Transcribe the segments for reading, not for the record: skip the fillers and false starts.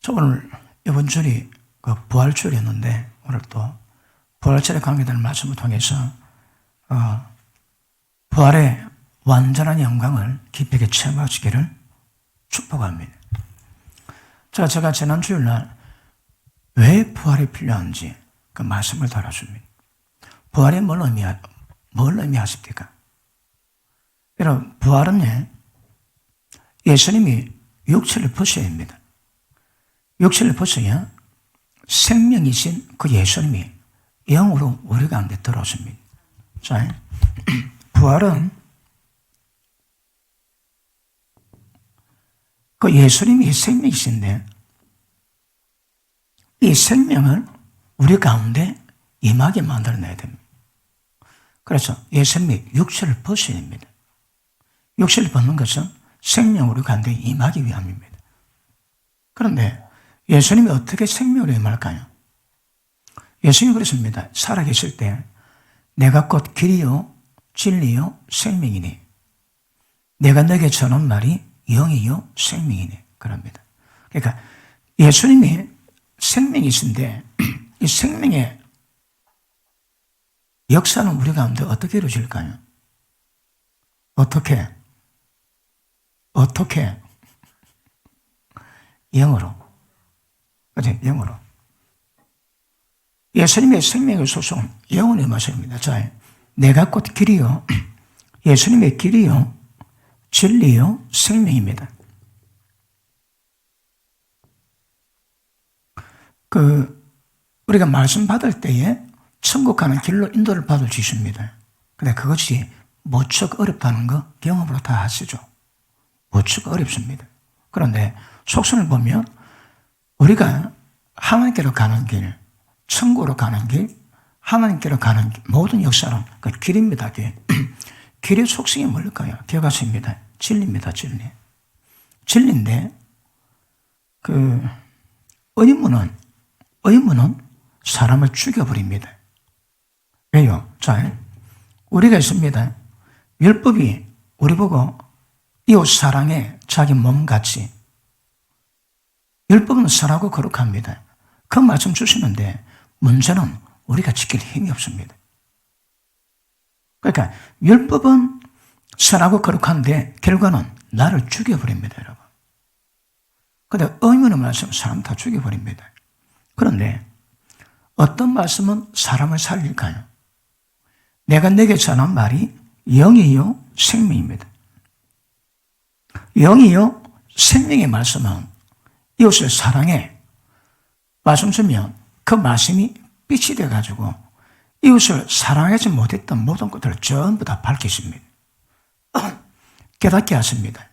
저 오늘 이번 주일이 그 부활주일이었는데 오늘 또 부활절에 관계되는 말씀을 통해서 부활의 완전한 영광을 깊이 있게 체험하시기를 축복합니다. 제가 지난 주일날 왜 부활이 필요한지 그 말씀을 달아줍니다. 부활이 뭘 의미하십니까? 여러분, 부활은 예수님이 육체를 벗어야 합니다. 육체를 벗어야 생명이신 그 예수님이 영으로 우리 가운데 들어오십니다. 자, 부활은 그 예수님이 생명이신데 이 생명을 우리 가운데 임하게 만들어내야 됩니다. 그래서 예수님이 육체를 벗어야 됩니다. 육체를 벗는 것은 생명을 우리 가운데 임하기 위함입니다. 그런데 예수님이 어떻게 생명으로 임할까요? 예수님이 그랬습니다. 살아계실 때 내가 곧 길이요 진리요 생명이니 내가 너에게 전한 말이 영이요 생명이니 그럽니다. 그러니까 예수님이 생명이신데 이 생명의 역사는 우리 가운데 어떻게 이루어질까요? 어떻게? 영으로. 그죠? 영으로. 예수님의 생명의 소속은 영원의 마십니다. 자, 내가 곧 길이요. 예수님의 길이요. 진리요. 생명입니다. 우리가 말씀 받을 때에 천국 가는 길로 인도를 받을 수 있습니다. 근데 그것이 무척 어렵다는 거 경험으로 다 아시죠? 무척 어렵습니다. 그런데 속성을 보면 우리가 하나님께로 가는 길, 천국으로 가는 길, 하나님께로 가는 길, 모든 역사는 그 길입니다. 길. 길의 속성이 뭘까요? 기억하십니다. 진리입니다. 진리. 진리인데 의문은 사람을 죽여버립니다. 왜요? 자, 우리가 있습니다. 율법이 우리 보고 이웃 사랑해 자기 몸같이. 율법은 선하고 거룩합니다. 그 말씀 주시는데 문제는 우리가 지킬 힘이 없습니다. 그러니까 율법은 선하고 거룩한데 결과는 나를 죽여버립니다, 여러분. 그런데 의문의 말씀은 사람 다 죽여버립니다. 그런데 어떤 말씀은 사람을 살릴까요? 내가 내게 전한 말이 영이요 생명입니다. 영이요 생명의 말씀은 이웃을 사랑해 말씀 주면 그 말씀이 빛이 돼가지고 이웃을 사랑하지 못했던 모든 것들을 전부 다 밝히십니다. 깨닫게 하십니다.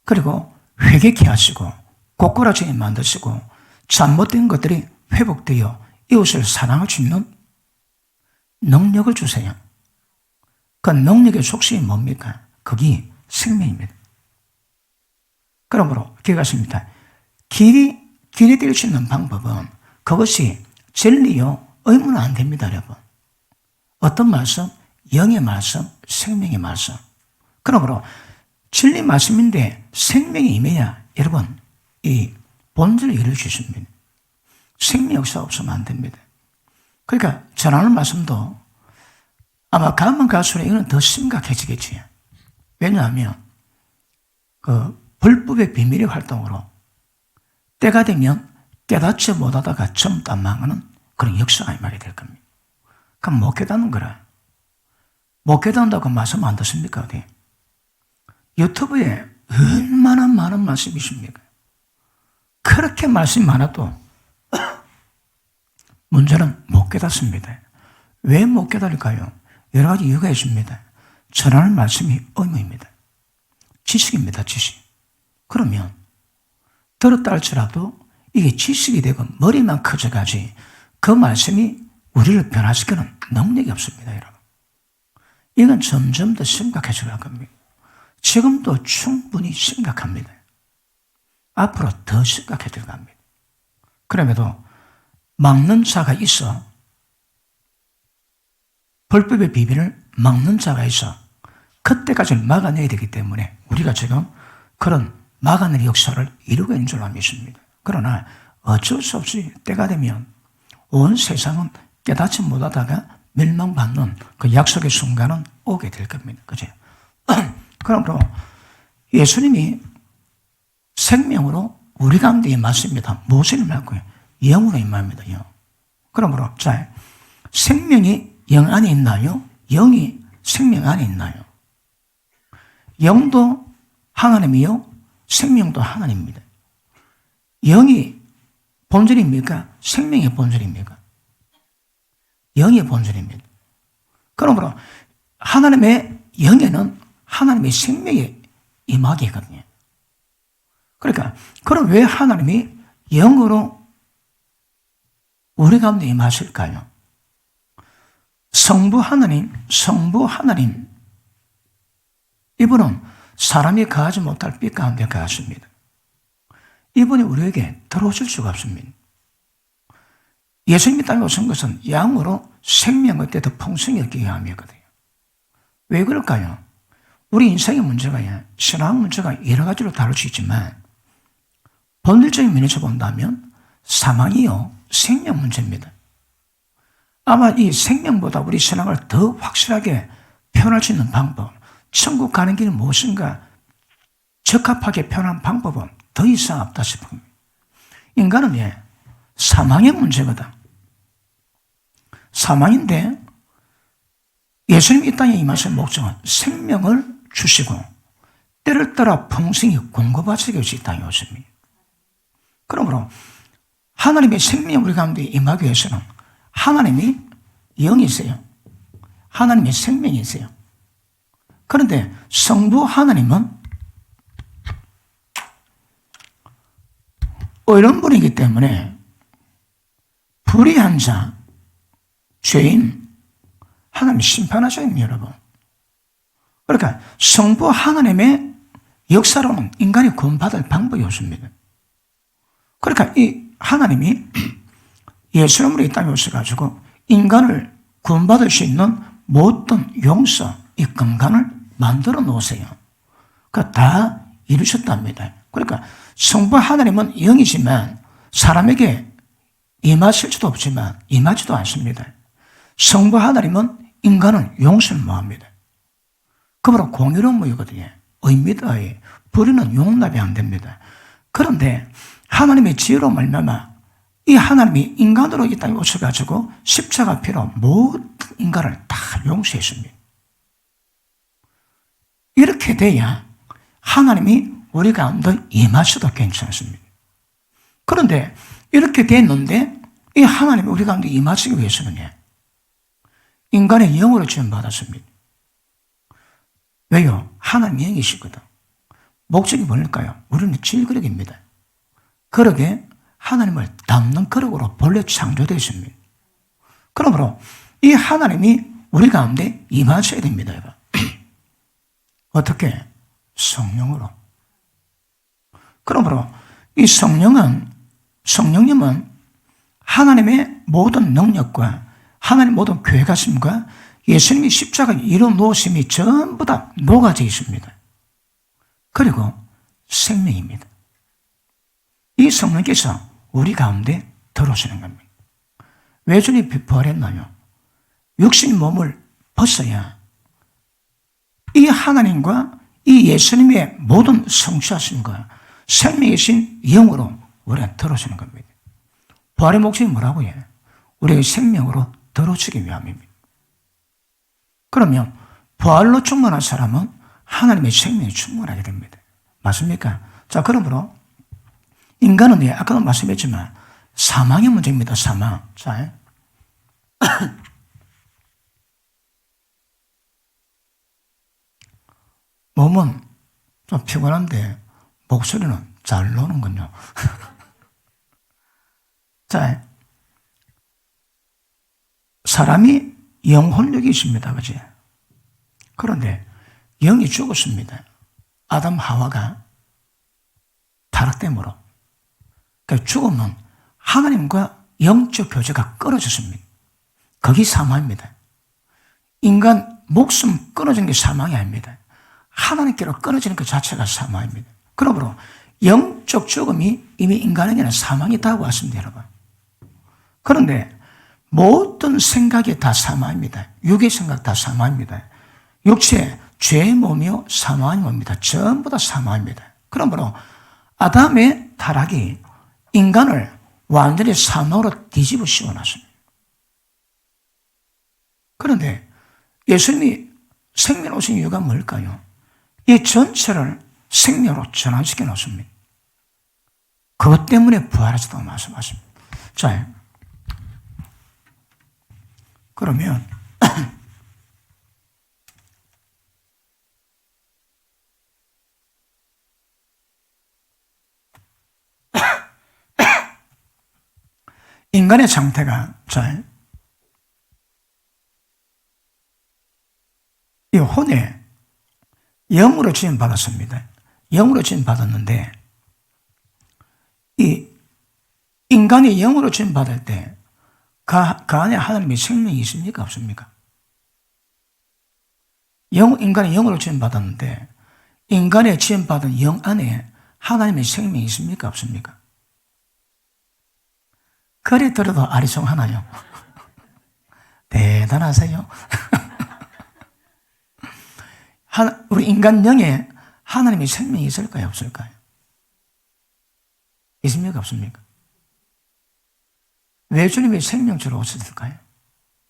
그리고 회개케 하시고 고꾸라지게 만드시고 잘못된 것들이 회복되어 이웃을 사랑할 수 있는 능력을 주세요. 그 능력의 속성이 뭡니까? 그게 생명입니다. 그러므로 기억하십니다. 길이 될 수 있는 방법은 그것이 진리요 의문은 안 됩니다, 여러분. 어떤 말씀? 영의 말씀, 생명의 말씀. 그러므로 진리 말씀인데 생명이 임해야 여러분 이 본질을 이룰 수 있습니다. 생명 역사 없으면 안 됩니다. 그러니까 전하는 말씀도 아마 가면 갈수록 이거는 더 심각해지겠지. 왜냐하면 불법의 비밀의 활동으로 때가 되면 깨닫지 못하다가 전부 다 망하는 그런 역사가 임하게 될 겁니다. 그럼 못 깨닫는 거라. 못 깨닫는다고 말씀 안 듣습니까? 어디? 유튜브에 얼마나 많은 말씀이 있습니까? 그렇게 말씀이 많아도 문제는 못 깨닫습니다. 왜 못 깨달을까요? 여러 가지 이유가 있습니다. 전하는 말씀이 의무입니다. 지식입니다. 지식. 그러면 들었다 할지라도 이게 지식이 되고 머리만 커져가지 그 말씀이 우리를 변화시키는 능력이 없습니다. 여러분. 이건 점점 더 심각해져 갈 겁니다. 지금도 충분히 심각합니다. 앞으로 더 심각해질 겁니다. 그럼에도 막는 자가 있어. 불법의 비밀을 막는 자가 있어. 그때까지 막아내야 되기 때문에 우리가 지금 그런 막아낼 역사를 이루고 있는 줄로 믿습니다. 그러나 어쩔 수 없이 때가 되면 온 세상은 깨닫지 못하다가 멸망받는 그 약속의 순간은 오게 될 겁니다. 그죠? 그러므로 예수님이 생명으로 우리 가운데 임하십니다. 무엇을 임하고요? 영으로 임합니다. 영. 그러므로 자, 생명이 영 안에 있나요? 영이 생명 안에 있나요? 영도 하나님이요, 생명도 하나님입니다. 영이 본질입니까? 생명의 본질입니까? 영의 본질입니다. 그러므로 하나님의 영에는 하나님의 생명이 임하게거든요. 그러니까 그럼 왜 하나님이 영으로 우리 가운데 임하실까요? 성부 하나님, 이분은 사람이 가하지 못할 빛 가운데 가십니다. 이분이 우리에게 들어오실 수가 없습니다. 예수님이 땅에 오신 것은 양으로 생명의 때 더 풍성히 얻기 위함이거든요. 왜 그럴까요? 우리 인생의 문제가, 신앙 문제가 여러 가지로 다룰 수 있지만 본질적인 면에서 본다면 사망이요, 생명 문제입니다. 아마 이 생명보다 우리 신앙을 더 확실하게 표현할 수 있는 방법, 천국 가는 길이 무엇인가 적합하게 표현한 방법은 더 이상 없다 싶습니다. 인간은 사망의 문제거든. 사망인데 예수님이 이 땅에 임하신 목적은 생명을 주시고 때를 따라 풍성히 공급하시기 위해서 이 땅에 오십니다. 그러므로 하나님의 생명이 우리 가운데 임하기 위해서는 하나님이 영이세요. 하나님의 생명이세요. 그런데 성부 하나님은 이런 분이기 때문에 불의한 자, 죄인, 하나님 심판하셔야 됩니다, 여러분. 그러니까 성부 하나님의 역사로는 인간이 구원받을 방법이 없습니다. 그러니까 이 하나님이 예수님으로 이 땅에 오셔가지고 인간을 구원받을 수 있는 모든 용서, 이 건강을 만들어 놓으세요. 그러니까 다 이루셨답니다. 그러니까 성부 하나님은 영이지만 사람에게 임하실지도 없지만 임하지도 않습니다. 성부 하나님은 인간을 용서를 못합니다. 그러므로 공의로운 무이거든요. 의입니다. 불의는 용납이 안 됩니다. 그런데 하나님의 지혜로 말미암아 이 하나님이 인간으로 이 땅에 오셔가지고 십자가 피로 모든 인간을 다 용서했습니다. 이렇게 돼야 하나님이 우리 가운데 임하셔도 괜찮습니다. 그런데 이렇게 됐는데 이 하나님이 우리 가운데 임하시기 위해서는 인간의 영으로 지원받았습니다. 왜요? 하나님 영이시거든. 목적이 뭘까요? 우리는 질그릇입니다. 그러게 하나님을 담는 그릇으로 본래 창조되어 있습니다. 그러므로 이 하나님이 우리 가운데 임하셔야 됩니다. 어떻게? 성령으로. 그러므로 이 성령님은 하나님의 모든 능력과 하나님의 모든 계획하심과 예수님이 십자가에 이루 놓으심이 전부 다 녹아져 있습니다. 그리고 생명입니다. 이 성령께서 우리 가운데 들어오시는 겁니다. 왜 주님이 부활했나요? 육신 몸을 벗어야 이 하나님과 이 예수님의 모든 성취하심과 생명이신 영으로 우리가 들어오시는 겁니다. 부활의 목적이 뭐라고요? 우리의 생명으로 들어오시기 위함입니다. 그러면 부활로 충만한 사람은 하나님의 생명이 충만하게 됩니다. 맞습니까? 자, 그러므로 인간은 아까도 말씀했지만 사망의 문제입니다. 사망. 자, 몸은 좀 피곤한데 목소리는 잘 나오는군요. 자, 사람이 영혼력이 있습니다. 그지? 그런데 영이 죽었습니다. 아담 하와가 타락됨으로. 그러니까 죽으면 하나님과 영적 교제가 끊어졌습니다. 거기 사망입니다. 인간 목숨 끊어지는 게 사망이 아닙니다. 하나님께로 끊어지는 것 자체가 사망입니다. 그러므로 영적 죽음이 이미 인간에게는 사망이 다가왔습니다, 여러분. 그런데 모든 생각이 다 사망입니다. 육의 생각 다 사망입니다. 육체, 죄의 몸이요 사망의 몸입니다. 전부 다 사망입니다. 그러므로 아담의 타락이 인간을 완전히 사망으로 뒤집어 씌워놨습니다. 그런데 예수님이 생명 오신 이유가 뭘까요? 이 전체를 생명으로 전환시켜 놓습니다. 그것 때문에 부활하셨다고 말씀하십니다. 자, 그러면 인간의 상태가 이 혼에 영으로 지음 받았습니다. 영으로 지음 받았는데 이 인간이 영으로 지음 받을 때 그 안에 하나님의 생명이 있습니까? 없습니까? 인간이 영으로 지음 받았는데 인간의 지음 받은 영 안에 하나님의 생명이 있습니까? 없습니까? 그래 들어도 아리송하나요? 대단하세요. 우리 인간 영에 하나님의 생명이 있을까요? 없을까요? 있습니까? 없습니까? 왜 주님이 생명주로 오셨을까요?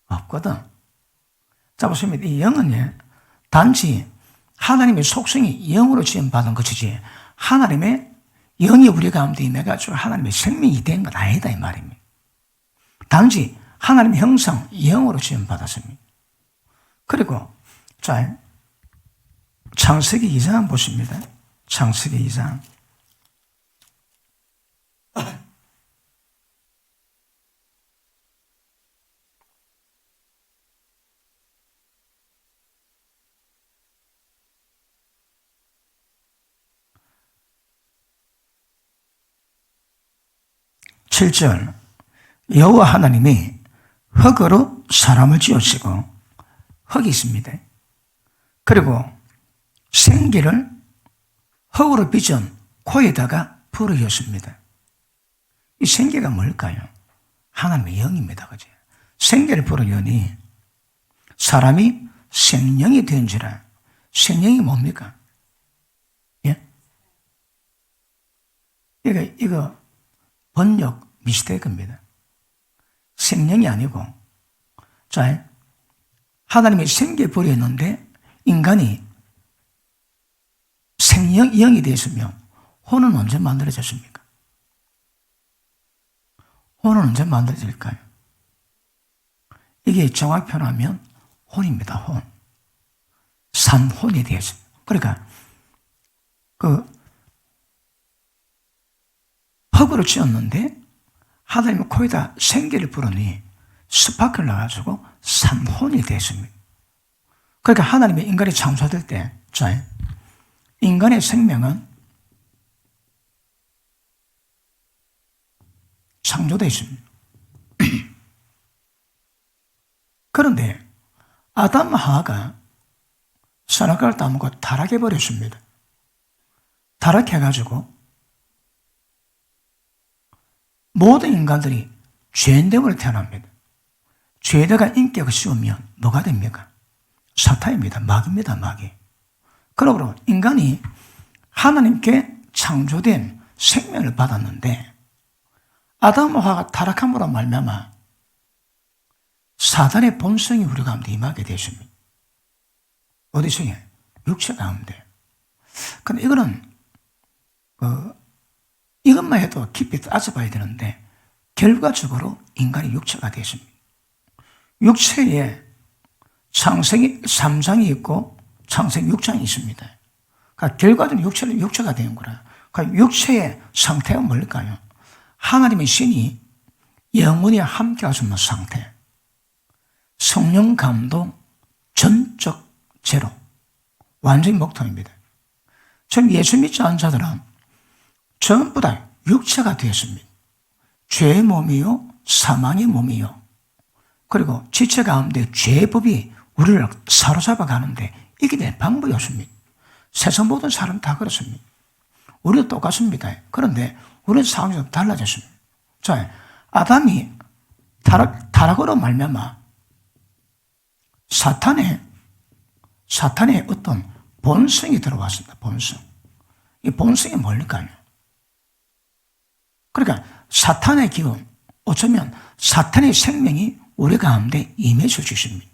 없거든. 자, 보십니다. 이 영은 단지 하나님의 속성이 영으로 지음받은 것이지 하나님의 영이 우리 가운데 임해가지고 하나님의 생명이 된 건 아니다 이 말입니다. 단지 하나님의 형상 영으로 지음받았습니다. 그리고 자, 창세기 2장 보십니다. 창세기 2장 7절 여호와 하나님이 흙으로 사람을 지으시고 흙이 있습니다. 그리고 생기를 흙으로 빚은 코에다가 불어였습니다. 이 생기가 뭘까요? 하나님의 영입니다. 그죠? 생기를 불어여니 사람이 생명이 된지라. 생명이 뭡니까? 예? 이거 번역 미스테이크입니다. 생명이 아니고, 자, 하나님이 생기를 불어였는데 인간이 생명이 되었으면 혼은 언제 만들어졌습니까? 혼은 언제 만들어질까요? 이게 정확히 표현하면 혼입니다. 혼. 삼혼이 되었습니다. 그러니까 흙으로 지었는데 하나님의 코에다 생기를 불으니 스파크를 나가지고 삼혼이 되었습니다. 그러니까 하나님이 인간이 창조될 때 인간의 생명은 창조되어 있습니다. 그런데 아담과 하와가 선악과를 따먹고 타락해버렸습니다. 타락해가지고 모든 인간들이 죄인됨으로 태어납니다. 죄대가 인격을 씌우면 뭐가 됩니까? 사탄입니다. 마귀입니다. 마귀. 그러므로 인간이 하나님께 창조된 생명을 받았는데 아담과 하와가 타락함으로 말미암아 사단의 본성이 우리 가운데 임하게 되었습니다. 어디서요? 육체 가운데. 근데 이거는 이것만 해도 깊이 따져봐야 되는데 결과적으로 인간이 육체가 되었습니다. 육체에 창세기 3장이 있고 창세기 6장이 있습니다. 그러니까 결과적으로 육체는 육체가 되는 거라. 그러니까 육체의 상태가 뭘까요? 하나님의 신이 영원히 함께 하시는 상태. 성령 감동 전적 제로. 완전히 목통입니다. 지금 예수 믿지 않은 자들은 전부 다 육체가 되었습니다. 죄의 몸이요, 사망의 몸이요. 그리고 지체 가운데 죄의 법이 우리를 사로잡아 가는데 이게 내 방법이 없습니다. 세상 모든 사람 다 그렇습니다. 우리도 똑같습니다. 그런데 우리는 상황이 좀 달라졌습니다. 자, 아담이 타락으로 말미암아 사탄의 어떤 본성이 들어왔습니다. 본성. 이 본성이 뭘까요? 그러니까 사탄의 기운, 어쩌면 사탄의 생명이 우리 가운데 임해질 수 있습니다.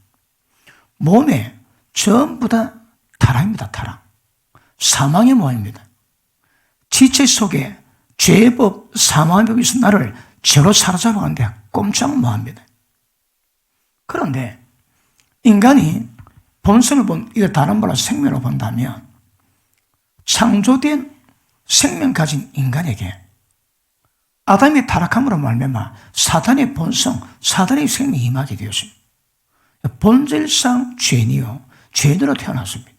몸에 전부 다 타락입니다. 타락. 사망의 모입니다. 지체 속에 죄의 법, 사망의 법이 있어 나를 죄로 사로잡아가는데 꼼짝 못합니다. 그런데 인간이 본성을 이거 다른 말로 생명으로 본다면 창조된 생명 가진 인간에게 아담의 타락함으로 말미암아 사탄의 본성, 사탄의 생명이 임하게 되었습니다. 본질상 죄인이요, 죄인으로 태어났습니다.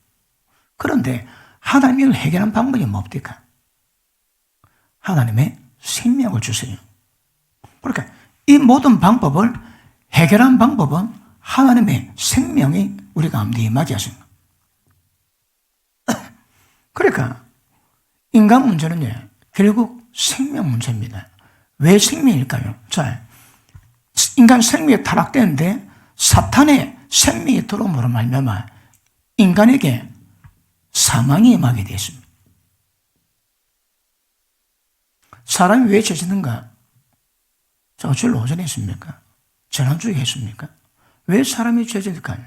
그런데 하나님이 이걸 해결하는 방법이 뭡니까? 하나님의 생명을 주세요. 그러니까 이 모든 방법을 해결한 방법은 하나님의 생명이 우리 가운데 임하게 하십니다. 그러니까 인간 문제는요, 결국 생명 문제입니다. 왜 생명일까요? 자, 인간 생명이 타락되는데 사탄의 생명이 들어옴으로 말미암아 인간에게 사망이 임하게 되었습니다. 사람이 왜 죄짓는가? 저 어쩔 오전에 했습니까? 지난주에 했습니까? 왜 사람이 죄짓을까요?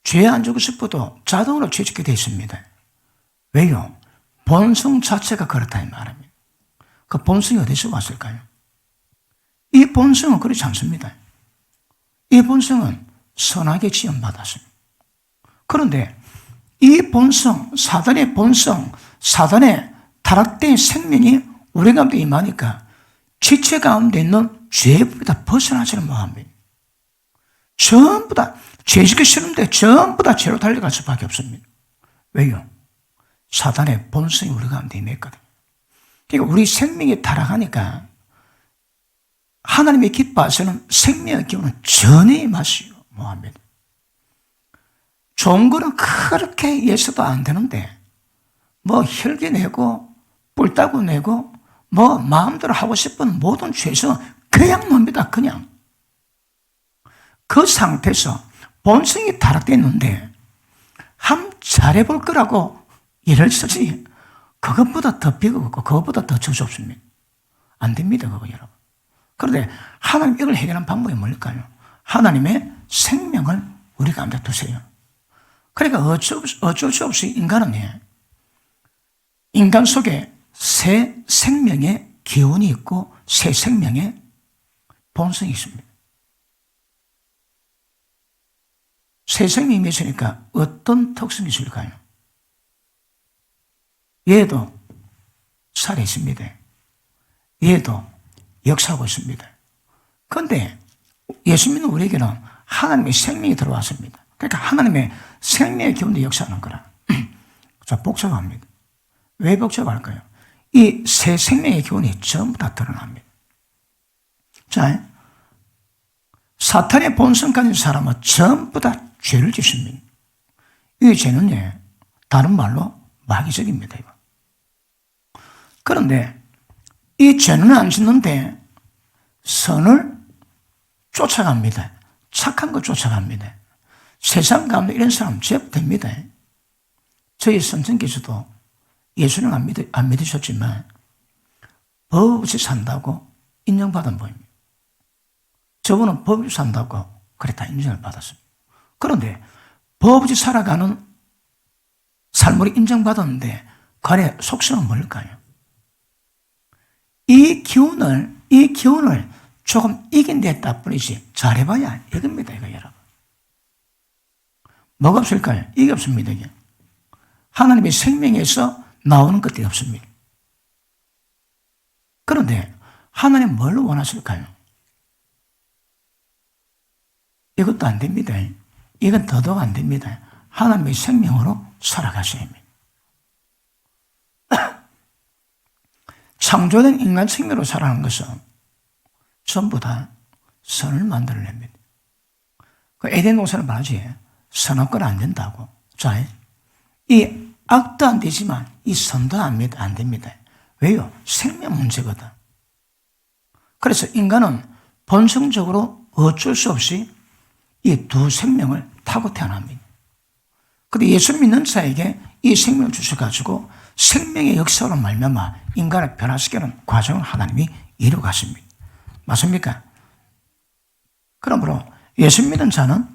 죄 안 지고 싶어도 자동으로 죄짓게 되어 있습니다. 왜요? 본성 자체가 그렇다 이 말입니다. 그 본성이 어디서 왔을까요? 이 본성은 그렇지 않습니다. 이 본성은 선하게 지음받았습니다. 그런데 이 본성, 사단의 본성, 사단의 타락된 생명이 우리 가운데 임하니까 지체 가운데 있는 죄부터 벗어나지는 못합니다. 전부 다 죄짓기 싫은데 전부 다 죄로 달려갈 수밖에 없습니다. 왜요? 사단의 본성이 우리 가운데 임했거든요. 그러니까 우리 생명이 타락하니까 하나님의 기뻐하시는 생명의 기운은 전혀 임하시요 못합니다. 좋은 거는 그렇게 예서도 안 되는데 뭐 혈기 내고 뿔 따고 내고 뭐 마음대로 하고 싶은 모든 죄성은 그냥 뭡니다. 그냥. 그 상태에서 본성이 타락되어 있는데 함 잘해볼 거라고 일을 쓰지 그것보다 더 비겁고 그것보다 더 저주없습니다. 안 됩니다. 그거 여러분. 그런데 하나님 이걸 해결하는 방법이 뭘까요? 하나님의 생명을 우리 가운데 두세요. 그러니까 어쩔 수 없이 인간은 인간 속에 새 생명의 기운이 있고 새 생명의 본성이 있습니다. 새 생명이 있으니까 어떤 특성이 있을까요? 얘도 살아 있습니다. 얘도 역사하고 있습니다. 그런데 예수 믿는 우리에게는 하나님의 생명이 들어왔습니다. 그러니까 하나님의 생명의 기운도 역사하는 거라. 자, 복잡합니다. 왜 복잡할까요? 이 새 생명의 기운이 전부 다 드러납니다. 자, 사탄의 본성 가진 사람은 전부 다 죄를 짓습니다. 이 죄는 다른 말로 마귀적입니다. 그런데 이 죄는 안 짓는데 선을 쫓아갑니다. 착한 거 쫓아갑니다. 세상 가운데 이런 사람 제법 됩니다. 저희 선생께서도 예수는 안 믿으셨지만 법 없이 산다고 인정받은 분입니다. 저분은 법 없이 산다고 그래 다 인정을 받았습니다. 그런데 법 없이 살아가는 삶을 인정받았는데 그 안에 속성은 뭘까요? 이 기운을 조금 이긴댔다 뿐이지 잘해봐야 이겁니다. 이거 여러분. 뭐가 없을까요? 이게 없습니다. 이게. 하나님의 생명에서 나오는 것들이 없습니다. 그런데 하나님 뭘 원하실까요? 이것도 안 됩니다. 이건 더더욱 안 됩니다. 하나님의 생명으로 살아가셔야 합니다. 창조된 인간 생명으로 살아가는 것은 전부 다 선을 만들어냅니다. 그 에덴 동산은 말하지 선악과는 안 된다고. 자, 이 악도 안 되지만 이 선도 안 됩니다. 왜요? 생명 문제거든. 그래서 인간은 본성적으로 어쩔 수 없이 이 두 생명을 타고 태어납니다. 그런데 예수 믿는 자에게 이 생명을 주셔가지고 생명의 역사로 말미암아 인간을 변화시키는 과정을 하나님이 이루어갔습니다. 맞습니까? 그러므로 예수 믿는 자는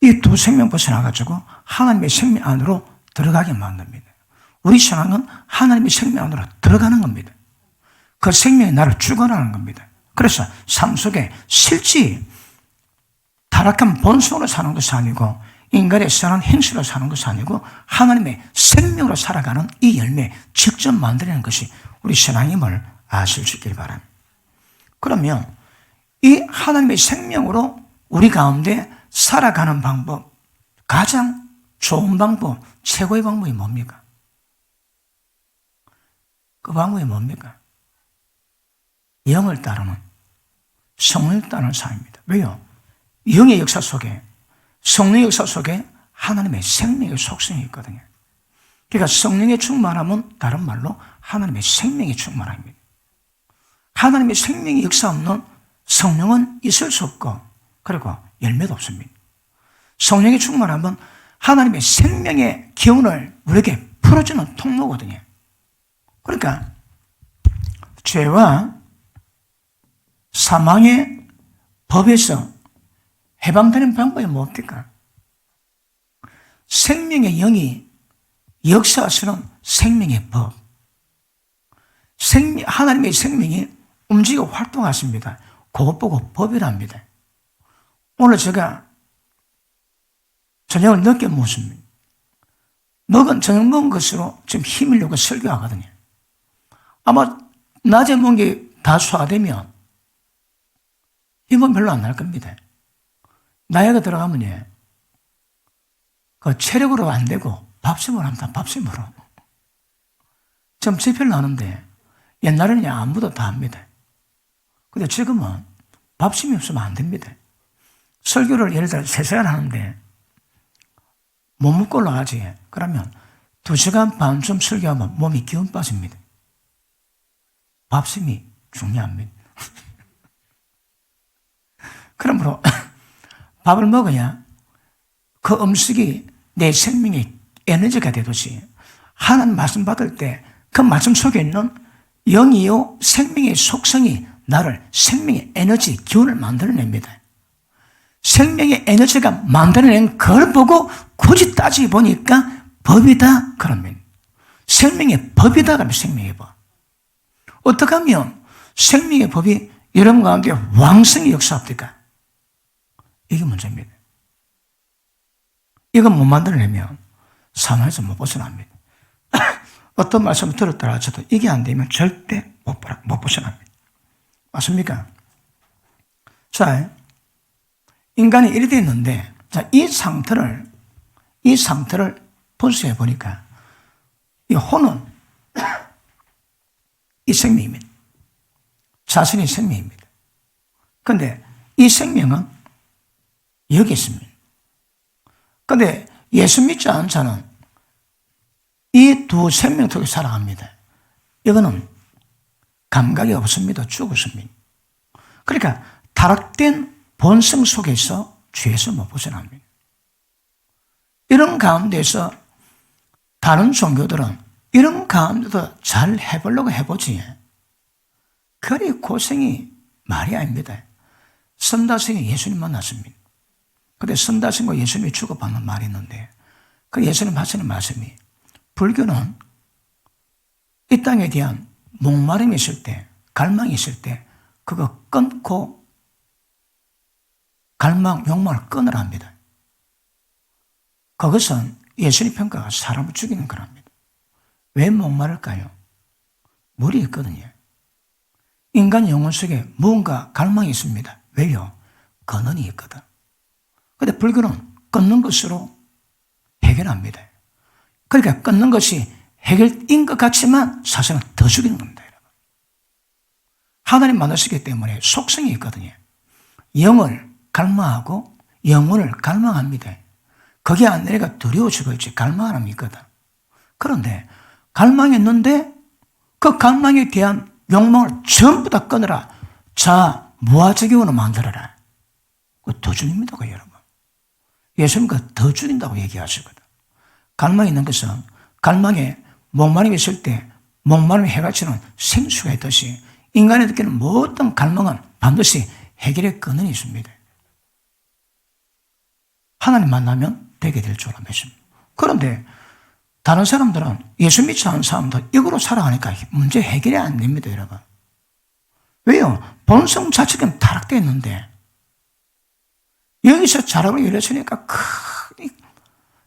이 두 생명 벗어나가지고 하나님의 생명 안으로 들어가게 만듭니다. 우리 신앙은 하나님의 생명 안으로 들어가는 겁니다. 그 생명이 나를 주관하는 겁니다. 그래서 삶 속에 실제 타락한 본성으로 사는 것이 아니고 인간의 선한 행실로 사는 것이 아니고 하나님의 생명으로 살아가는 이 열매 직접 만들어내는 것이 우리 신앙임을 아실 수 있길 바랍니다. 그러면 이 하나님의 생명으로 우리 가운데 살아가는 방법, 가장 좋은 방법, 최고의 방법이 뭡니까? 그 방법이 뭡니까? 영을 따르는, 성령을 따르는 삶입니다. 왜요? 영의 역사 속에, 성령의 역사 속에 하나님의 생명의 속성이 있거든요. 그러니까 성령의 충만함은 다른 말로 하나님의 생명의 충만함입니다. 하나님의 생명의 역사 없는 성령은 있을 수 없고, 그리고 열매도 없습니다. 성령의 충만함은 하나님의 생명의 기운을 우리에게 풀어주는 통로거든요. 그러니까 죄와 사망의 법에서 해방되는 방법이 뭡니까? 생명의 영이 역사하시는 생명의 법. 하나님의 생명이 움직이고 활동하십니다. 그것 보고 법이랍니다. 오늘 제가 저녁을 늦게 먹었습니다. 저녁 먹은 것으로 지금 힘을 내고 설교하거든요. 아마 낮에 먹은 게 다 소화되면 힘은 별로 안 날 겁니다. 나이가 들어가면 그 체력으로 안 되고 밥심으로 합니다. 밥심으로. 좀 지표를 나는데 옛날에는 아무도 다 합니다. 근데 지금은 밥심이 없으면 안 됩니다. 설교를 예를 들어 3시간 하는데 못 먹고 올라가지. 그러면 2시간 반쯤 설교하면 몸이 기운 빠집니다. 밥심이 중요합니다. 그러므로 밥을 먹어야 그 음식이 내 생명의 에너지가 되듯이 하나님 말씀 받을 때 그 말씀 속에 있는 영이요 생명의 속성이 나를 생명의 에너지, 기운을 만들어냅니다. 생명의 에너지가 만들어낸 걸 보고 굳이 따지고 보니까 법이다 그러면 생명의 법이다 그러면 생명의 법. 어떻게 하면 생명의 법이 여러분 가운데 왕성히 역사합니까? 이게 문제입니다. 이거 못 만들어내면 사망에서 못 벗어납니다. 어떤 말씀을 들었다 하셔도 이게 안 되면 절대 못 벗어납니다. 맞습니까? 자, 인간이 이래 됐는데, 자, 이 상태를 분석해 보니까, 이 혼은 이 생명입니다. 자신의 생명입니다. 그런데 이 생명은 여기 있습니다. 그런데 예수 믿지 않은 자는 이 두 생명 속에 살아갑니다. 이거는 감각이 없습니다. 죽었습니다. 그러니까 타락된 본성 속에서 죄에서 못 벗어납니다. 이런 가운데서 다른 종교들은 이런 가운데도 잘 해보려고 해보지. 그리 고생이 말이 아닙니다. 선다생이 예수님 만났습니다. 근데 선다생과 예수님이 주고받는 말이 있는데 그 예수님 하시는 말씀이 불교는 이 땅에 대한 목마름이 있을 때, 갈망이 있을 때 그거 끊고 갈망, 욕망을 끊으랍니다. 그것은 예수님 평가가 사람을 죽이는 거랍니다. 왜 목마를까요? 물이 있거든요. 인간 영혼 속에 무언가 갈망이 있습니다. 왜요? 근원이 있거든. 그런데 불교는 끊는 것으로 해결합니다. 그러니까 끊는 것이 해결인 것 같지만 사실은 더 죽이는 겁니다. 하나님 만드시기 때문에 속성이 있거든요. 영을 갈망하고 영혼을 갈망합니다. 거기에 안 내가 두려워 죽을지 갈망하는 있거든. 그런데 갈망했는데 그 갈망에 대한 욕망을 전부 다 끊어라. 자, 무아지경으로 만들어라. 더 죽입니다, 여러분. 예수님 더 죽인다고 얘기하시거든. 갈망이 있는 것은 갈망에 목마름이 있을 때 목마름이 해가지는 생수가 있듯이 인간이 느끼는 모든 갈망은 반드시 해결의 근원이 있습니다. 하나님 만나면 되게 될 줄 믿습니다. 그런데 다른 사람들은 예수 믿지 않은 사람들 이거로 살아가니까 문제 해결이 안 됩니다, 여러분. 왜요? 본성 자체가 타락되어 있는데 여기서 자락을 열렸으니까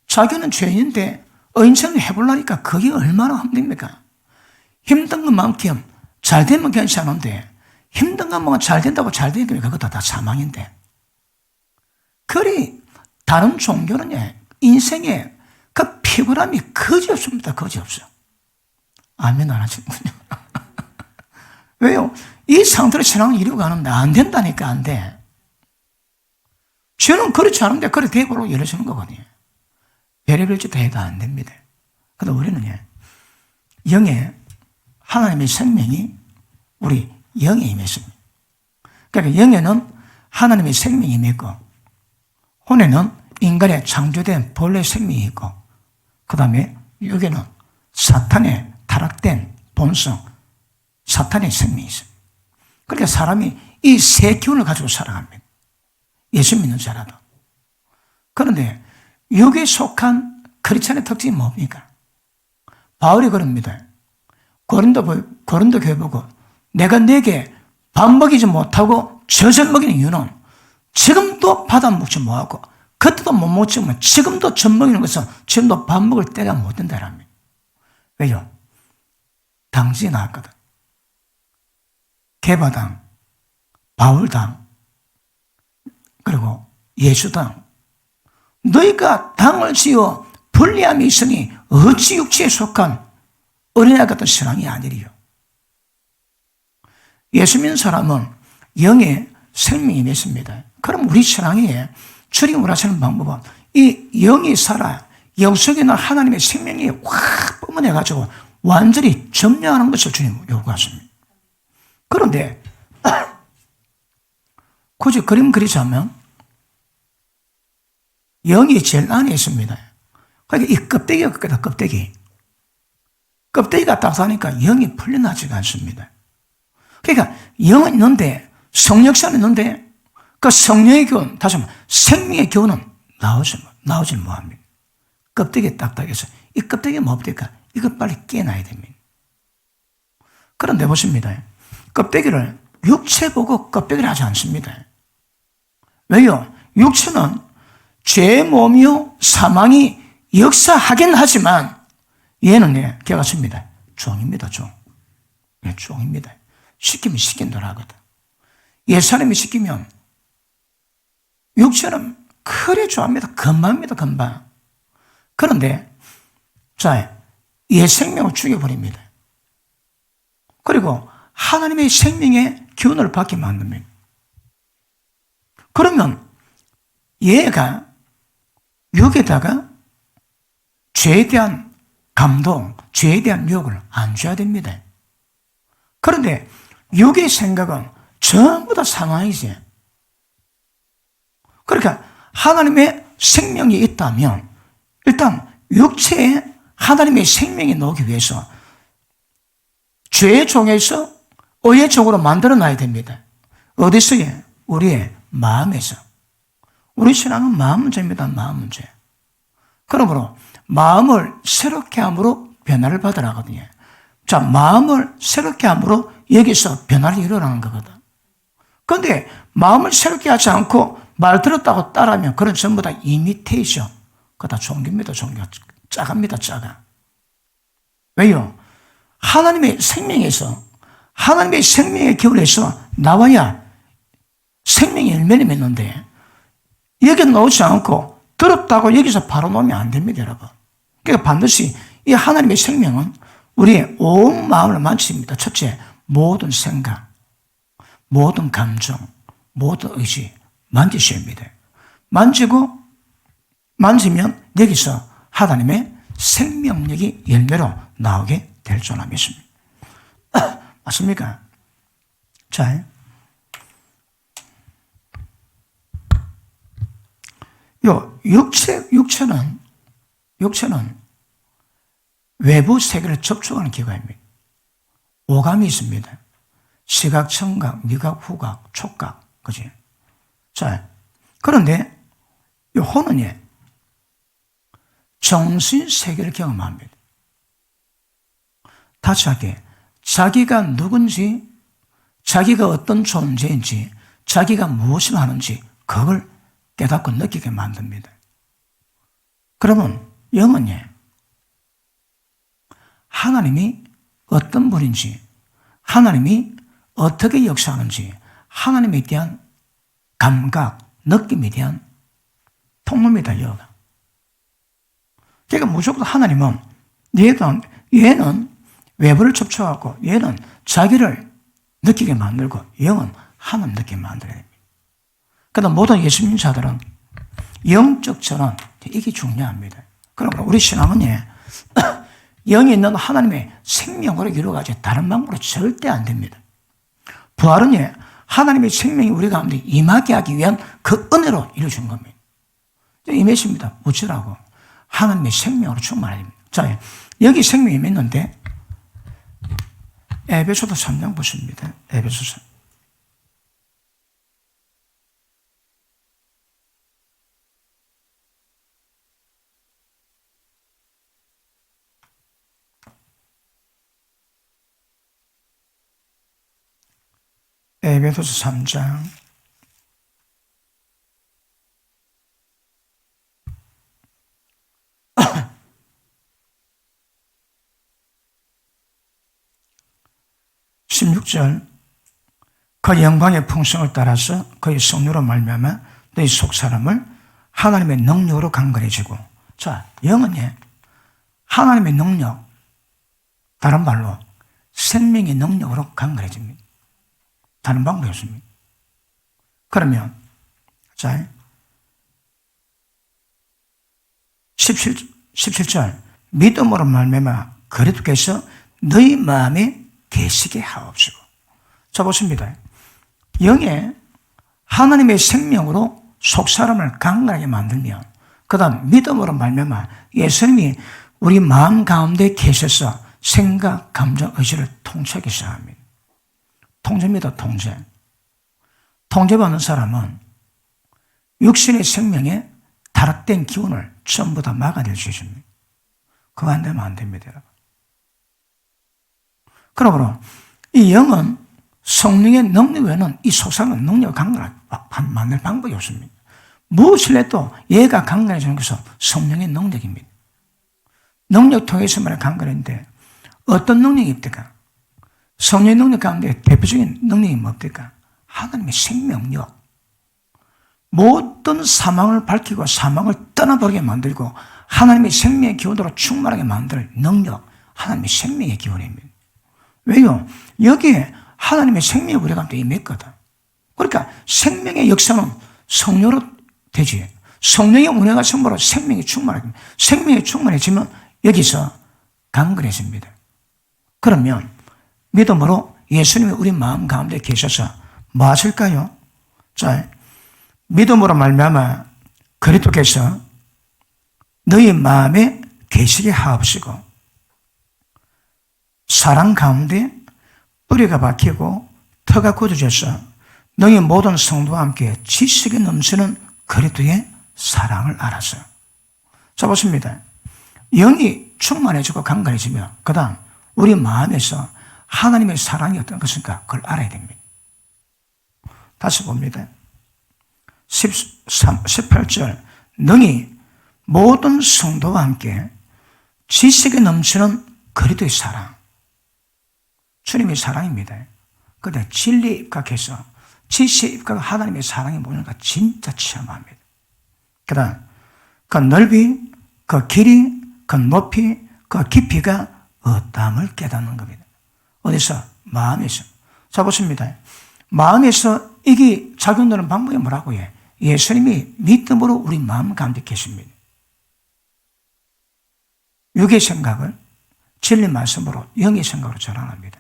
자기는 죄인인데 의인처럼 해보려니까 그게 얼마나 힘듭니까? 힘든 것만큼 잘 되면 괜찮은데 힘든 것만 잘 된다고 잘 되니까 그것도 다 사망인데. 그리 다른 종교는 인생에 그 피곤함이 거지 없습니다. 거지 없어. 아멘 안 하시는군요. 왜요? 이 상태로 신앙을 이루고 가는데 안 된다니까 안 돼. 죄는 그렇지 않은데 그래 대고로 열어주는 거거든요. 별의별 짓 해도 안 됩니다. 그런데 우리는 영에 하나님의 생명이 우리 영에 임했습니다. 그러니까 영에는 하나님의 생명이 임했고 혼에는 인간의 창조된 본래 생명이 있고 그 다음에 여기는 사탄의 타락된 본성, 사탄의 생명이 있어요. 그러니까 사람이 이 세 기운을 가지고 살아갑니다. 예수 믿는 자라도. 그런데 여기에 속한 크리스찬의 특징이 뭡니까? 바울이 그럽니다. 고린도 교회 보고 내가 네게 밥 먹이지 못하고 젖을 먹이는 이유는 지금도 받아 먹지 못하고 그때도 못 먹지만 지금도 젖 먹이는 것은 지금도 밥 먹을 때가 못 된다랍니다. 왜요? 당신이 나왔거든. 개바당, 바울당, 그리고 예수당. 너희가 당을 지어 불리함이 있으니 어찌 육체에 속한 어린아이 같은 신앙이 아니리요. 예수 믿는 사람은 영의 생명이 있습니다. 그럼 우리 신앙에 주님을 하시는 방법은 이 영이 살아 영 속에 있는 하나님의 생명이 확 뿜어내가지고 완전히 점령하는 것을 주님 요구하십니다. 그런데 굳이 그림 그리자면 영이 제일 안에 있습니다. 그러니까 이 껍데기가 끝이다, 껍데기. 껍데기가 딱딱하니까 영이 풀려나지가 않습니다. 그러니까 영은 있는데 성령사는 있는데 그 성령의 교훈, 다시 한번 생명의 교훈은 나오지 못합니다. 껍데기 딱딱해서 이 껍데기가 뭡니까? 이거 빨리 깨놔야 됩니다. 그런데 보십니다. 껍데기를 육체 보고 껍데기를 하지 않습니다. 왜요? 육체는 죄의 몸이요 사망이 역사하긴 하지만 얘는 걔가 씁니다. 종입니다. 종. 종입니다. 시키면 시킨 대로 하거든. 옛사람이 시키면 육체는 그래 좋아합니다. 금방입니다. 금방. 그런데 자, 옛 생명을 죽여버립니다. 그리고 하나님의 생명의 기운을 받게 만듭니다. 그러면 얘가 여기에다가 죄에 대한 감동, 죄에 대한 유혹을 안 줘야 됩니다. 그런데 육의 생각은 전부 다 상황이지. 그러니까 하나님의 생명이 있다면 일단 육체에 하나님의 생명이 나오기 위해서 죄의 종에서 의의 종으로 만들어놔야 됩니다. 어디서요? 우리의 마음에서. 우리 신앙은 마음 문제입니다. 마음 문제. 그러므로 마음을 새롭게 함으로 변화를 받으라거든요. 자, 마음을 새롭게 함으로 여기서 변화를 일어나는 거거든. 그런데 마음을 새롭게 하지 않고 말 들었다고 따라하면 그건 전부 다 이미테이션. 그거 다 종교입니다. 종교. 작합니다. 작아. 왜요? 하나님의 생명에서 하나님의 생명의 기운에서 나와야 생명의 열매를 맺는데 여기 나오지 않고 들었다고 여기서 바로 놓으면 안 됩니다, 여러분. 그러니까 반드시 이 하나님의 생명은 우리의 온 마음을 만집니다. 첫째, 모든 생각, 모든 감정, 모든 의지 만지셔야 합니다. 만지면 여기서 하나님의 생명력이 열매로 나오게 될 줄로 믿습니다. 맞습니까? 자, 육체는 외부 세계를 접촉하는 기관입니다. 오감이 있습니다. 시각, 청각, 미각, 후각, 촉각, 그지? 자, 그런데 이 혼은요, 정신 세계를 경험합니다. 다시 할게. 자기가 누군지, 자기가 어떤 존재인지, 자기가 무엇을 하는지 그걸 깨닫고 느끼게 만듭니다. 그러면 영은요, 하나님이 어떤 분인지, 하나님이 어떻게 역사하는지, 하나님에 대한 감각, 느낌에 대한 통로입니다. 여가. 그러니까 무조건 하나님은 얘는 외부를 접촉하고 얘는 자기를 느끼게 만들고 영은 하나님 느끼게 만들어야 됩니다. 그러나 모든 예수 믿는 자들은 영적 전환, 이게 중요합니다. 그러니까 우리 신앙은 영이 있는 하나님의 생명으로 이루어가지 다른 방법으로 절대 안 됩니다. 부활은 하나님의 생명이 우리 가운데 임하게 하기 위한 그 은혜로 이루어진 겁니다. 임했습니다. 어쩌라고? 하나님의 생명으로 충만해야 됩니다. 자, 여기 생명이 있는데 에베소서 3장 보십니다. 에베소서. 에베소서 3장 16절 그 영광의 풍성을 따라서 그의 성령으로 말미암아 너희 속사람을 하나님의 능력으로 강건해지고. 자, 영은 하나님의 능력, 다른 말로 생명의 능력으로 강건해집니다. 다른 방법이 없습니다. 그러면 자, 17절 믿음으로 말미암아 그리스도께서 너희 마음에 계시게 하옵시고. 자, 보십니다. 영에 하나님의 생명으로 속사람을 강건하게 만들면 그 다음 믿음으로 말미암아 예수님이 우리 마음 가운데 계셔서 생각, 감정, 의지를 통제하기 시작합니다. 통제입니다. 통제받는 사람은 육신의 생명에 타락된 기운을 전부 다 막아낼 수 있습니다. 그거 안 되면 안 됩니다, 여러분. 그러므로 이 영은 성령의 능력 외에는 이 속사람의 능력을 강건하게 만들 방법이 없습니다. 무엇을 해도 얘가 강건해지는 것은 성령의 능력입니다. 능력 통해서만 강건했는데 어떤 능력이 있을까? 성령의 능력 가운데 대표적인 능력이 뭡니까? 하나님의 생명력. 모든 사망을 밝히고 사망을 떠나버리게 만들고 하나님의 생명의 기운으로 충만하게 만들 능력, 하나님의 생명의 기운입니다. 왜요? 여기에 하나님의 생명이 우리 가운데 임했거든. 그러니까 생명의 역사는 성령으로 되지. 성령의 운행과 선보로 생명이 충만하게, 생명이 충만해지면 여기서 강건해집니다. 그러면 믿음으로 예수님이 우리 마음 가운데 계셔서 뭐 하실까요? 자, 믿음으로 말미암아 그리스도께서 너희 마음에 계시게 하옵시고 사랑 가운데 뿌리가 박히고 터가 굳어져서 너희 모든 성도와 함께 지식이 넘치는 그리스도의 사랑을 알아서. 자, 보십니다. 영이 충만해지고 강건해지면 그 다음 우리 마음에서 하나님의 사랑이 어떤 것인가 그걸 알아야 됩니다. 다시 봅니다. 18절 너희 모든 성도와 함께 지식이 넘치는 그리스도의 사랑. 주님의 사랑입니다. 그런데 진리에 입각해서 지식에 입각한 하나님의 사랑이 뭐냐가 진짜 체험합니다. 그 다음 그 넓이, 그 길이, 그 높이, 그 깊이가 어떠함을 깨닫는 겁니다. 어디서? 마음에서. 자, 보십니다. 마음에서 이게 작용되는 방법이 뭐라고 해? 예수님이 믿음으로 우리 마음 가운데 계십니다. 육의 생각을 진리 말씀으로 영의 생각으로 전환합니다.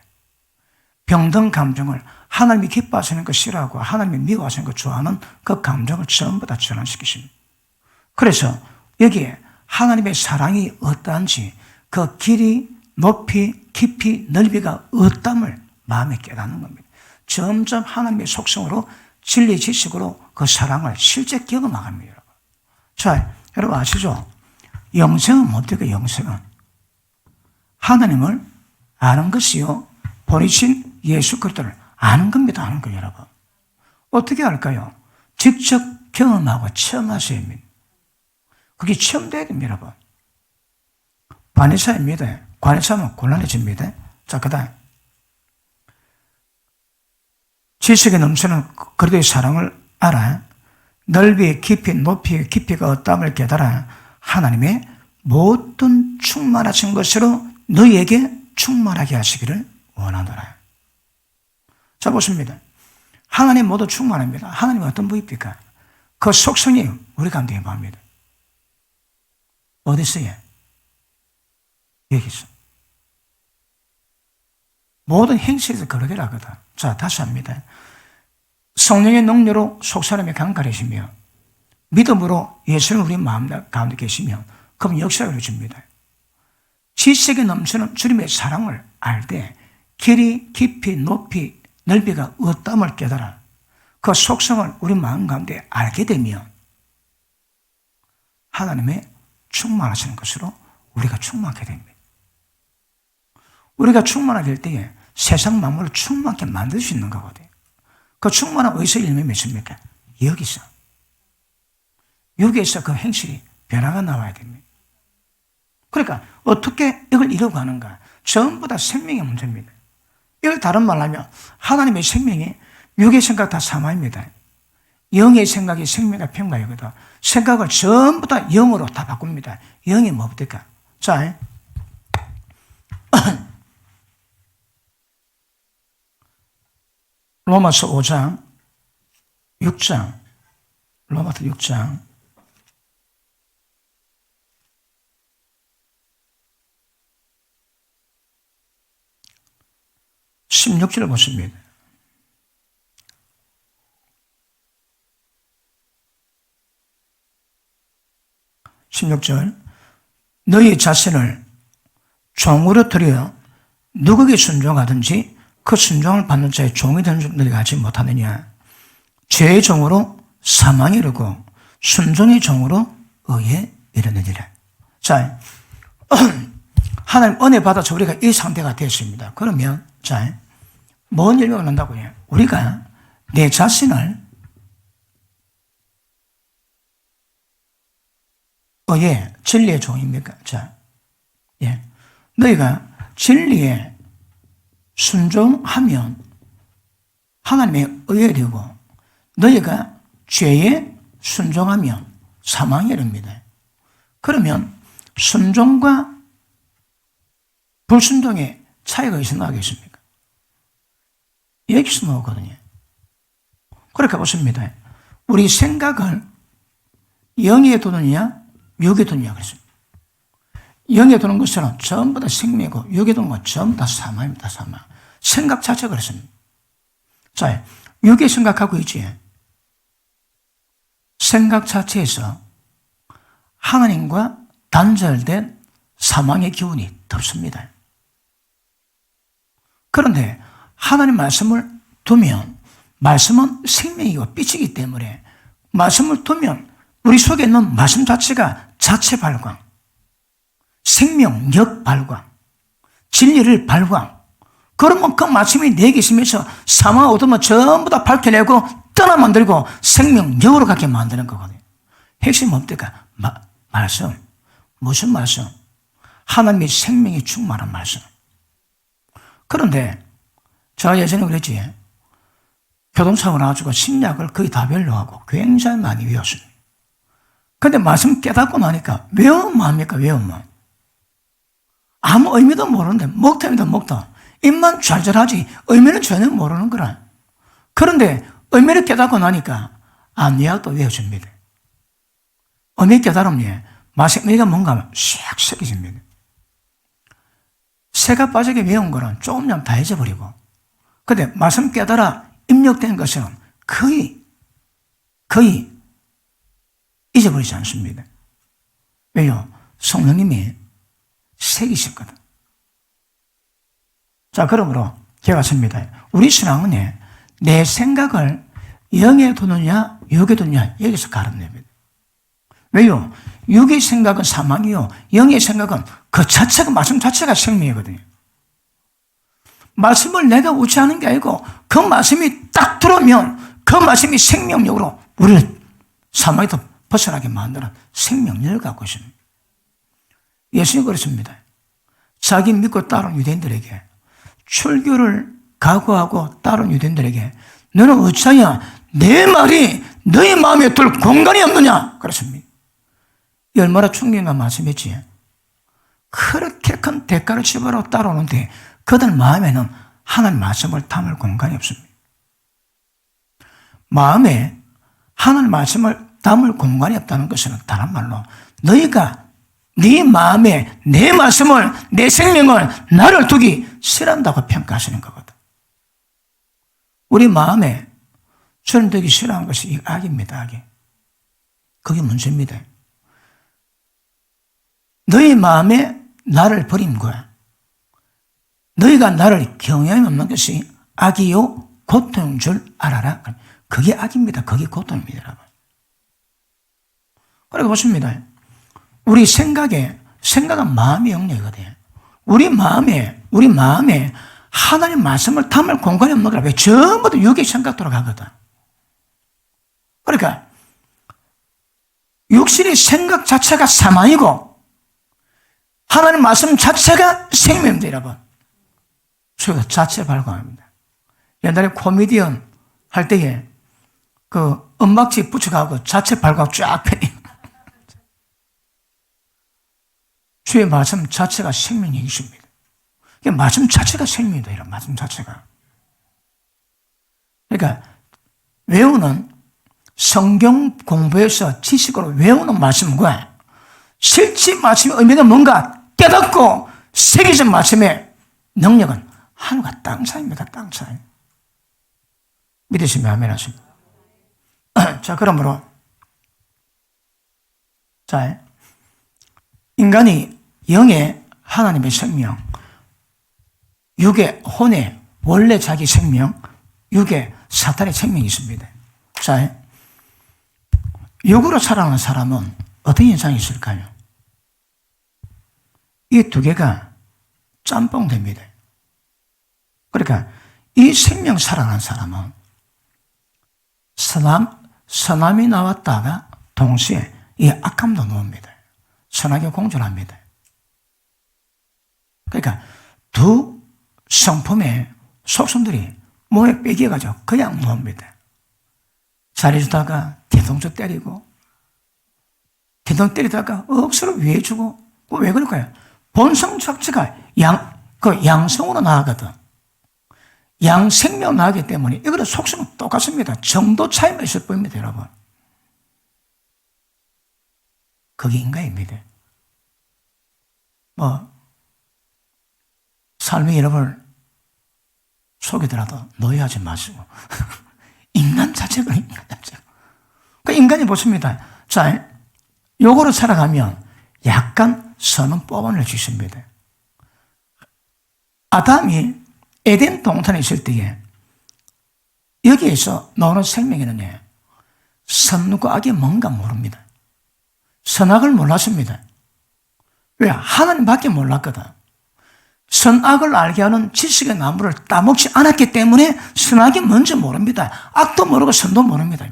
병든 감정을 하나님이 기뻐하시는 거 싫어하고 하나님이 미워하시는 거 좋아하는 그 감정을 전부 다 전환시키십니다. 그래서 여기에 하나님의 사랑이 어떠한지 그 길이, 높이, 깊이, 넓이가 어떠함을 마음에 깨닫는 겁니다. 점점 하나님의 속성으로 진리 지식으로 그 사랑을 실제 경험합니다. 여러분. 자, 여러분 아시죠? 영생은 뭡니까? 영생은 하나님을 아는 것이요 보내신 예수 그리스도를 아는 겁니다. 아는 거예요. 여러분. 어떻게 알까요? 직접 경험하고 체험하셔야 합니다. 그게 체험돼야 됩니다. 여러분. 관해사입니다. 관해사하면 곤란해집니다. 자, 그 다음 지식에 넘치는 그리스도의 사랑을 알아 넓이, 깊이, 높이, 깊이가 어떠함을 깨달아 하나님의 모든 충만하신 것으로 너희에게 충만하게 하시기를 원하노라. 자, 보십니다. 하나님 모두 충만합니다. 하나님은 어떤 분입니까? 그 속성이 우리 가운데 임합니다. 어디 있어요? 여기 있어. 모든 행실에서 그러기를 하거든. 자, 다시 합니다. 성령의 능력으로 속사람의 강가르시며 믿음으로 예수는 우리 마음 가운데 계시며 그럼 역사를 이루어집니다. 지식에 넘치는 주님의 사랑을 알 때 길이, 깊이, 높이, 넓이가 어떠함을 깨달아 그 속성을 우리 마음 가운데 알게 되면 하나님의 충만하시는 것으로 우리가 충만하게 됩니다. 우리가 충만하게 될 때에 세상 만물을 충만하게 만들 수 있는 거거든요. 그 충만한 어디서 열매 맺습니까? 여기서. 여기에서 그 행실이 변화가 나와야 됩니다. 그러니까 어떻게 이걸 이루고 가는가? 전부 다 생명의 문제입니다. 이걸 다른 말로 하면 하나님의 생명이 육의 생각 다 사마입니다. 영의 생각이 생명과 평강이거든. 생각을 전부 다 영으로 다 바꿉니다. 영이 뭡니까? 자, 로마서 5장, 6장, 로마서 6장, 16절을 보십니다. (16절) 너희 자신을 종으로 들여 누구에게 순종하든지 그 순종을 받는 자의 종이 되는 줄 너희가 알지 못하느냐. 죄의 종으로 사망에 이르고 순종의 종으로 의에 이르느니라. 자, 하나님 은혜 받아서 우리가 이 상태가 됐습니다. 그러면 자, 뭔 열매가 난다고요? 우리가 내 자신을 의에 진리의 종입니까? 자, 예, 너희가 진리에 순종하면 하나님의 의에 되고 너희가 죄에 순종하면 사망에 이릅니다. 그러면 순종과 불순종의 차이가 어디서 나겠습니까? 여기서 나오거든요. 그렇게 보십니다. 우리 생각을 영에 두느냐 육에 두느냐 그랬습니다. 영에 두는 것은 전부 다 생명이고 육에 두는 건 전부 다 사망입니다. 사망. 생각 자체가 그렇습니다. 자, 육에 생각하고 있지. 생각 자체에서 하나님과 단절된 사망의 기운이 덮습니다. 그런데 하나님 말씀을 두면 말씀은 생명이고 빛이기 때문에 말씀을 두면 우리 속에 있는 말씀 자체가 자체 발광, 생명력 발광, 진리를 발광. 그러면 그 말씀이 내게 있으면서 사망 어둠을 전부 다 밝혀내고 떠나 만들고 생명력으로 갖게 만드는 거거든요. 핵심은 뭡니까? 말씀. 무슨 말씀? 하나님의 생명이 충만한 말씀. 그런데 제가 예전에 그랬지. 교동사고 나와가지고 신약을 거의 다 별로하고 굉장히 많이 외웠습니다. 근데 말씀 깨닫고 나니까 외우면 합니까? 외우면. 아무 의미도 모르는데 먹답니다. 먹다. 입만 잘잘하지 의미는 전혀 모르는 거라. 그런데 의미를 깨닫고 나니까 안리학도 외워집니다. 의미 깨달으면 말씀 의미가 뭔가 하면 샥 새겨집니다. 새가 빠지게 외운 거는 조금만 다 잊어버리고, 근데 말씀 깨달아 입력된 것은 거의 잊어버리지 않습니다. 왜요? 성령님이 새기셨거든. 자, 그러므로 제가 씁니다. 우리 신앙은 내 생각을 영에 두느냐 육에 두느냐 여기서 가름됩니다. 왜요? 육의 생각은 사망이요, 영의 생각은 그 자체가, 말씀 자체가 생명이거든요. 말씀을 내가 우치하는 게 아니고 그 말씀이 딱 들어오면 그 말씀이 생명력으로 우리를 사망에서 벗어나게 만드는 생명력을 갖고 있습니다. 예수님이 그렇습니다. 자기 믿고 따르는 유대인들에게, 출교를 각오하고 따르는 유대인들에게 너는 어찌하여 내 말이 너희 마음에 들 공간이 없느냐 그렇습니다. 얼마나 충격한 말씀이지. 그렇게 큰 대가를 치부하고 따라오는데 그들 마음에는 하나님 말씀을 담을 공간이 없습니다. 마음에 하나님 말씀을 담을 공간이 없다는 것은 다른 말로 너희가 네 마음에 내 말씀을, 내 생명을, 나를 두기 싫어한다고 평가하시는 거거든. 우리 마음에 주님 두기 싫어하는 것이 악입니다. 악이. 그게 문제입니다. 너희 마음에 나를 버린 거야. 너희가 나를 경외함이 없는 것이 악이요 고통인 줄 알아라. 그게 악입니다. 그게 고통입니다, 여러분. 그리고 보십니다. 우리 생각은 마음의 영역이거든요. 우리 마음에 하나님 말씀을 담을 공간이 없는 거라. 왜? 전부 다 육의 생각 돌아가거든. 그러니까 육신의 생각 자체가 사망이고 하나님 말씀 자체가 생명입니다, 여러분. 그래서 자체 발광합니다. 옛날에 코미디언 할 때에 그 음악지 붙여가고 자체 발광 쫙 펴니. 주의 말씀 자체가 생명이 있습니다. 말씀 자체가 생명이다, 이런 말씀 자체가. 그러니까 외우는 성경 공부에서 지식으로 외우는 말씀과 실제 말씀의 의미가 뭔가 깨닫고 새겨진 말씀의 능력은 하늘과 땅 차이입니다. 땅 차이. 믿으시면 아멘 하십니다. 자, 그러므로 자, 인간이 영의 하나님의 생명, 육의 혼의 원래 자기 생명, 육의 사탄의 생명이 있습니다. 자, 육으로 살아가는 사람은 어떤 현상이 있을까요? 이 두 개가 짬뽕됩니다. 그러니까 이 생명 살아가는 사람은 선함이 나왔다가 동시에 이 악함도 나옵니다. 선하게 공존합니다. 그러니까 두 성품의 속성들이 몸에 빼겨가지고 그냥 나옵니다. 잘해주다가 뒤통수 때리고, 뒤통수 때리다가 억수로 위해주고, 왜 그럴까요? 본성 자체가 양성으로 나가거든. 양생명 나가기 때문에 이거는 속성은 똑같습니다. 정도 차이만 있을 뿐입니다, 여러분. 그게 인간입니다. 삶의 여러분을 속이더라도 노예하지 마시고. 인간 자체가 인간 자체가. 그 인간이 보십니다. 자, 요거로 살아가면 약간 선은 뽑아낼 수 있습니다. 아담이 에덴 동산에 있을 때에 여기에서 나오는 생명에는 선과 악이 뭔가 모릅니다. 선악을 몰랐습니다. 왜? 하나님밖에 몰랐거든. 선악을 알게 하는 지식의 나무를 따먹지 않았기 때문에 선악이 뭔지 모릅니다. 악도 모르고 선도 모릅니다.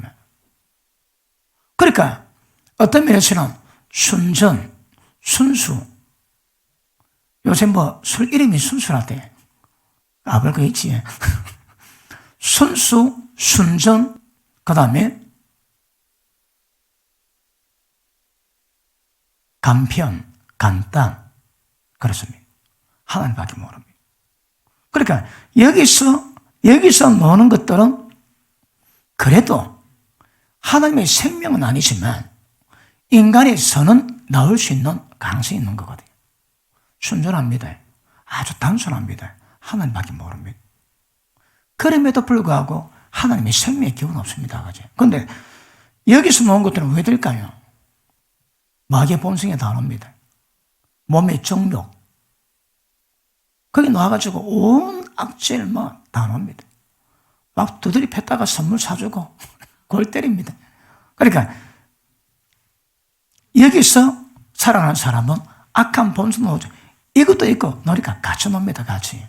그러니까 어떤 면에서는 순전, 순수. 요새 술 이름이 순수라대. 아벌 거 있지. 순수, 순전, 그 다음에 간편, 간단. 그렇습니다. 하나님밖에 모릅니다. 그러니까 여기서 노는 것들은 그래도 하나님의 생명은 아니지만 인간의 선은 나올 수 있는 가능성이 있는 거거든요. 순전합니다. 아주 단순합니다. 하나님밖에 모릅니다. 그럼에도 불구하고 하나님의 생명의 기운은 없습니다. 그런데 여기서 나온 것들은 왜 될까요? 마귀의 본성에 다 나옵니다. 몸의 정욕. 거기 나와가지고 온 악질 다 나옵니다. 막 두드리 팼다가 선물 사주고 골 때립니다. 그러니까 여기서 살아가는 사람은 악한 본성도 오죠. 이것도 있고 노니까 같이 놉니다. 같이.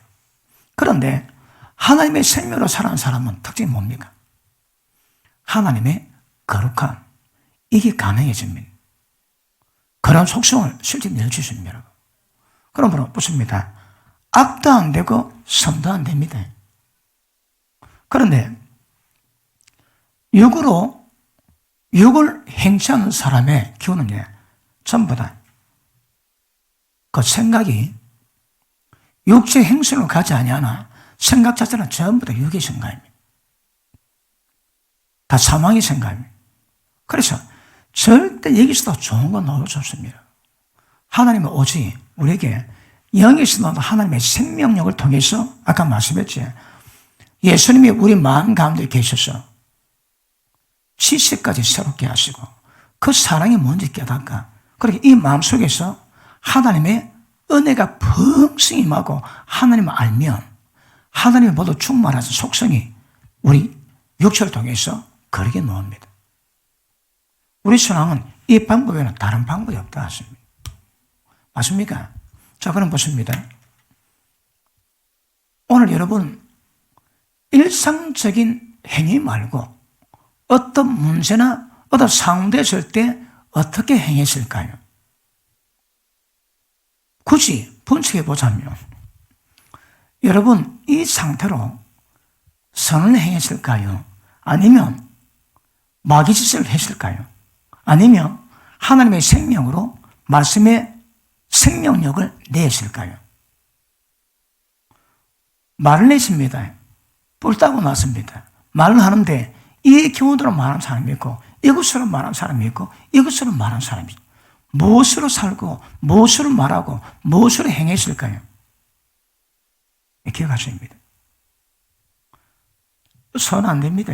그런데 하나님의 생명으로 살아가는 사람은 특징이 뭡니까? 하나님의 거룩함. 이게 가능해집니다. 그런 속성을 실제 내줄 수 있습니다. 그러므로 보십니다. 악도 안 되고 선도 안 됩니다. 그런데 육을 행치하는 사람의 기운은 전부 다 그 생각이 육체 행실로 가지 아니하나 생각 자체는 전부 다 육의 생각입니다. 다 사망의 생각입니다. 그래서 절대 여기서도 좋은 건 너무 좋습니다. 하나님은 오직 우리에게 영에서도 하나님의 생명력을 통해서 아까 말씀했지, 예수님이 우리 마음 가운데 계셔서 지식까지 새롭게 하시고 그 사랑이 뭔지 깨닫까. 그렇게 이 마음속에서 하나님의 은혜가 풍성히 임하고 하나님을 알면 하나님의 모두 충만한 속성이 우리 육체를 통해서 거리게 놓습니다. 우리 신앙은 이 방법 외에는 다른 방법이 없다 하십니다. 맞습니까? 자, 그럼 보십니다. 오늘 여러분 일상적인 행위 말고 어떤 문제나 어떤 상대했을 때 어떻게 행했을까요? 굳이 분석해 보자면 여러분 이 상태로 선을 행했을까요? 아니면 마귀짓을 했을까요? 아니면 하나님의 생명으로 말씀의 생명력을 내었을까요? 말을 했습니다. 뿔따고 났습니다. 말을 하는데 이 경우대로 말하는 사람이 있고 이것으로 말하는 사람이 있고 이것으로 말하는 사람이 있고 무엇으로 살고 무엇으로 말하고 무엇으로 행했을까요? 기억하셔야 합니다. 선 안 됩니다.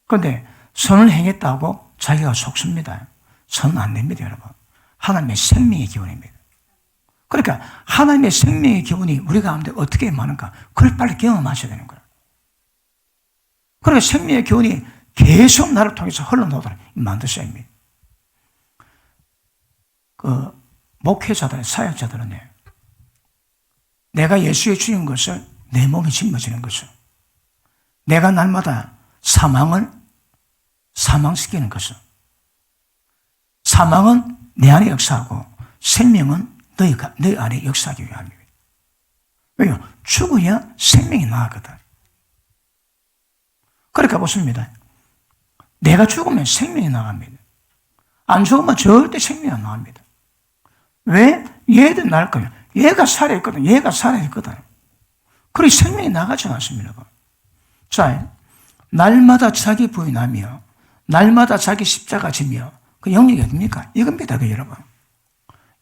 그런데 선을 행했다고 자기가 속습니다. 선 안 됩니다, 여러분. 하나님의 생명의 기운입니다. 그러니까 하나님의 생명의 기운이 우리 가운데 어떻게 임하는가, 그걸 빨리 경험하셔야 되는 거예요. 그러니까 생명의 기운이 계속 나를 통해서 흘러나오도록 만드셔야 합니다. 목회자들, 사역자들은 내가 예수의 주인 것을 내 몸에 짊어지는 것을, 내가 날마다 사망을 사망시키는 것을, 사망은 내 안에 역사하고 생명은 너희 안에 역사하기 위함입니다. 왜요? 죽어야 생명이 나거든. 그러니까 보십니다. 내가 죽으면 생명이 나갑니다. 안 죽으면 절대 생명이 안 나갑니다. 왜? 얘들 날 거예요. 얘가 살아있거든. 얘가 살아있거든. 그리고 생명이 나가지 않습니다. 자, 날마다 자기 부인하며 날마다 자기 십자가 지며 그 영역이 어딥니까? 이겁니다, 여러분.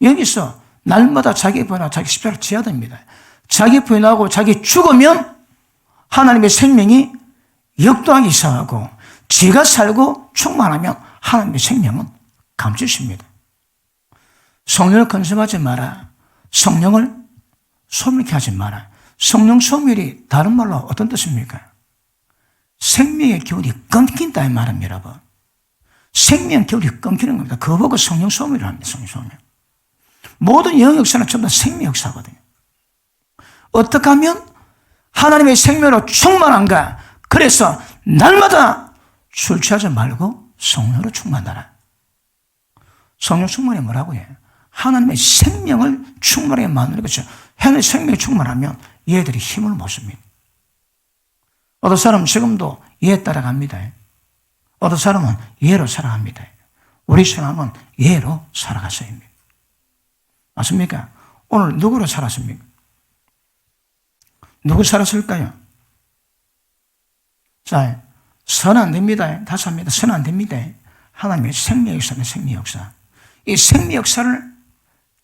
여기서 날마다 자기 부인하고 자기 십자가를 지어야 됩니다. 자기 부인하고 자기 죽으면 하나님의 생명이 역도하기 시작하고 지가 살고 충만하면 하나님의 생명은 감추십니다. 성령을 건설하지 마라. 성령을 소멸케 하지 마라. 성령 소멸이 다른 말로 어떤 뜻입니까? 생명의 기운이 끊긴다 이 말입니다, 여러분. 생명의 기운이 끊기는 겁니다. 그거 보고 성령 소멸을 합니다. 성령 소멸. 모든 영역 역사는 전부 다 생명 역사거든요. 어떻게 하면 하나님의 생명으로 충만한가? 그래서 날마다 술 취하지 말고 성령으로 충만하라. 성령 충만이 뭐라고 해요? 하나님의 생명을 충만하게 만드는 것이죠. 하나님의 생명이 충만하면 얘들이 힘을 못 씁니다. 어떤 사람은 지금도 얘 따라갑니다. 어떤 사람은 얘로 살아갑니다. 우리 신앙은 얘로 살아갔어야 합니다. 맞습니까? 오늘 누구로 살았습니까? 누구 살았을까요? 자, 선 안 됩니다. 다시 합니다. 선 안 됩니다. 하나님의 생명 역사는 생명 역사. 이 생명 역사를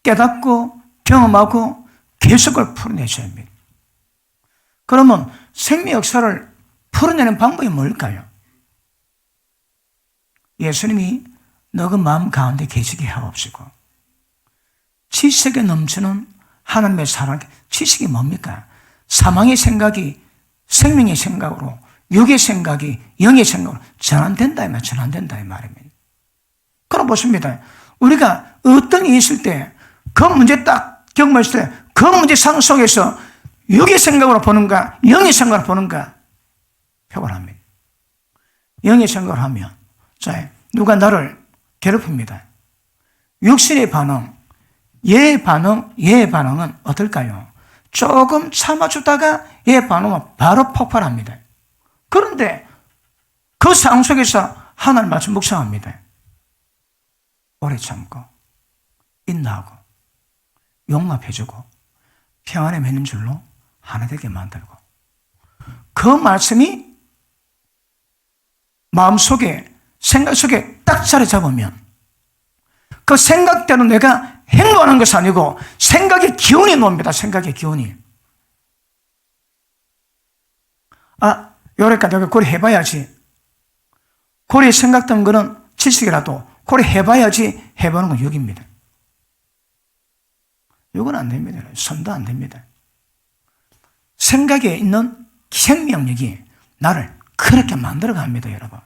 깨닫고 경험하고 계속을 풀어내셔야 합니다. 그러면 생명 역사를 풀어내는 방법이 뭘까요? 예수님이 너그 마음 가운데 계시게 하옵시고 지식에 넘치는 하나님의 사랑, 지식이 뭡니까? 사망의 생각이 생명의 생각으로, 육의 생각이 영의 생각으로 전환된다 이 말, 전환된다 이 말입니다. 그럼 보십니다. 우리가 어떤 일이 있을 때 그 문제 딱 경험했을 때 그 문제 상 속에서 육의 생각으로 보는가 영의 생각으로 보는가 표현을 합니다. 영의 생각을 하면 자, 누가 나를 괴롭힙니다. 육신의 반응, 얘의 반응은 어떨까요? 조금 참아주다가 얘의 반응은 바로 폭발합니다. 그런데 그 상황 속에서 하나님 말씀 묵상합니다. 오래 참고 인내하고 용납해주고 평안에 맺는 줄로 하나 되게 만들고 그 말씀이 마음속에 생각 속에 딱 자리 잡으면 그 생각대로 내가 행동하는 것이 아니고 생각의 기운이 놉니다. 생각의 기운이. 요래까 내가 그걸 해봐야지. 그래 생각된 거는 지식이라도 그래 해봐야지 해보는 건 육입니다. 육은 안 됩니다. 손도 안 됩니다. 생각에 있는 생명력이 나를 그렇게 만들어 갑니다, 여러분.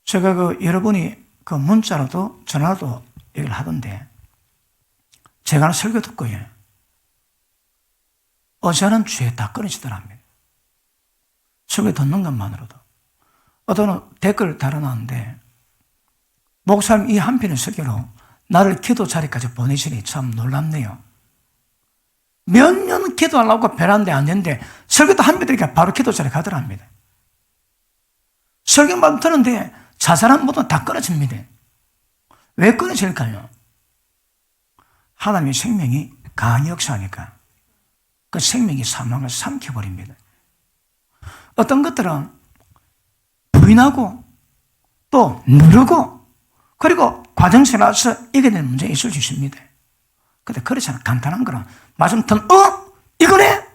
제가 여러분이 문자로도 전화로도 얘기를 하던데, 제가 하는 설교 듣고요. 어제는 죄에 다 끊어지더랍니다. 설교 듣는 것만으로도. 어떤 댓글 달아놨는데, 목사님 이 한 편의 설교로 나를 기도 자리까지 보내시니 참 놀랍네요. 몇 년 기도하려고 베란다에 앉는데 설교도 한 편 들으니까 바로 기도 자리에 가더랍니다. 설교만 듣는데 자살한 모든 다 끊어집니다. 왜 끊어질까요? 하나님의 생명이 강히 역사하니까 그 생명이 사망을 삼켜버립니다. 어떤 것들은 부인하고 또 누르고 그리고 과정에 나서 이게 되는 문제가 있을 수 있습니다. 근데 그렇지 않아. 간단한 거는 말씀 듣는 이거네?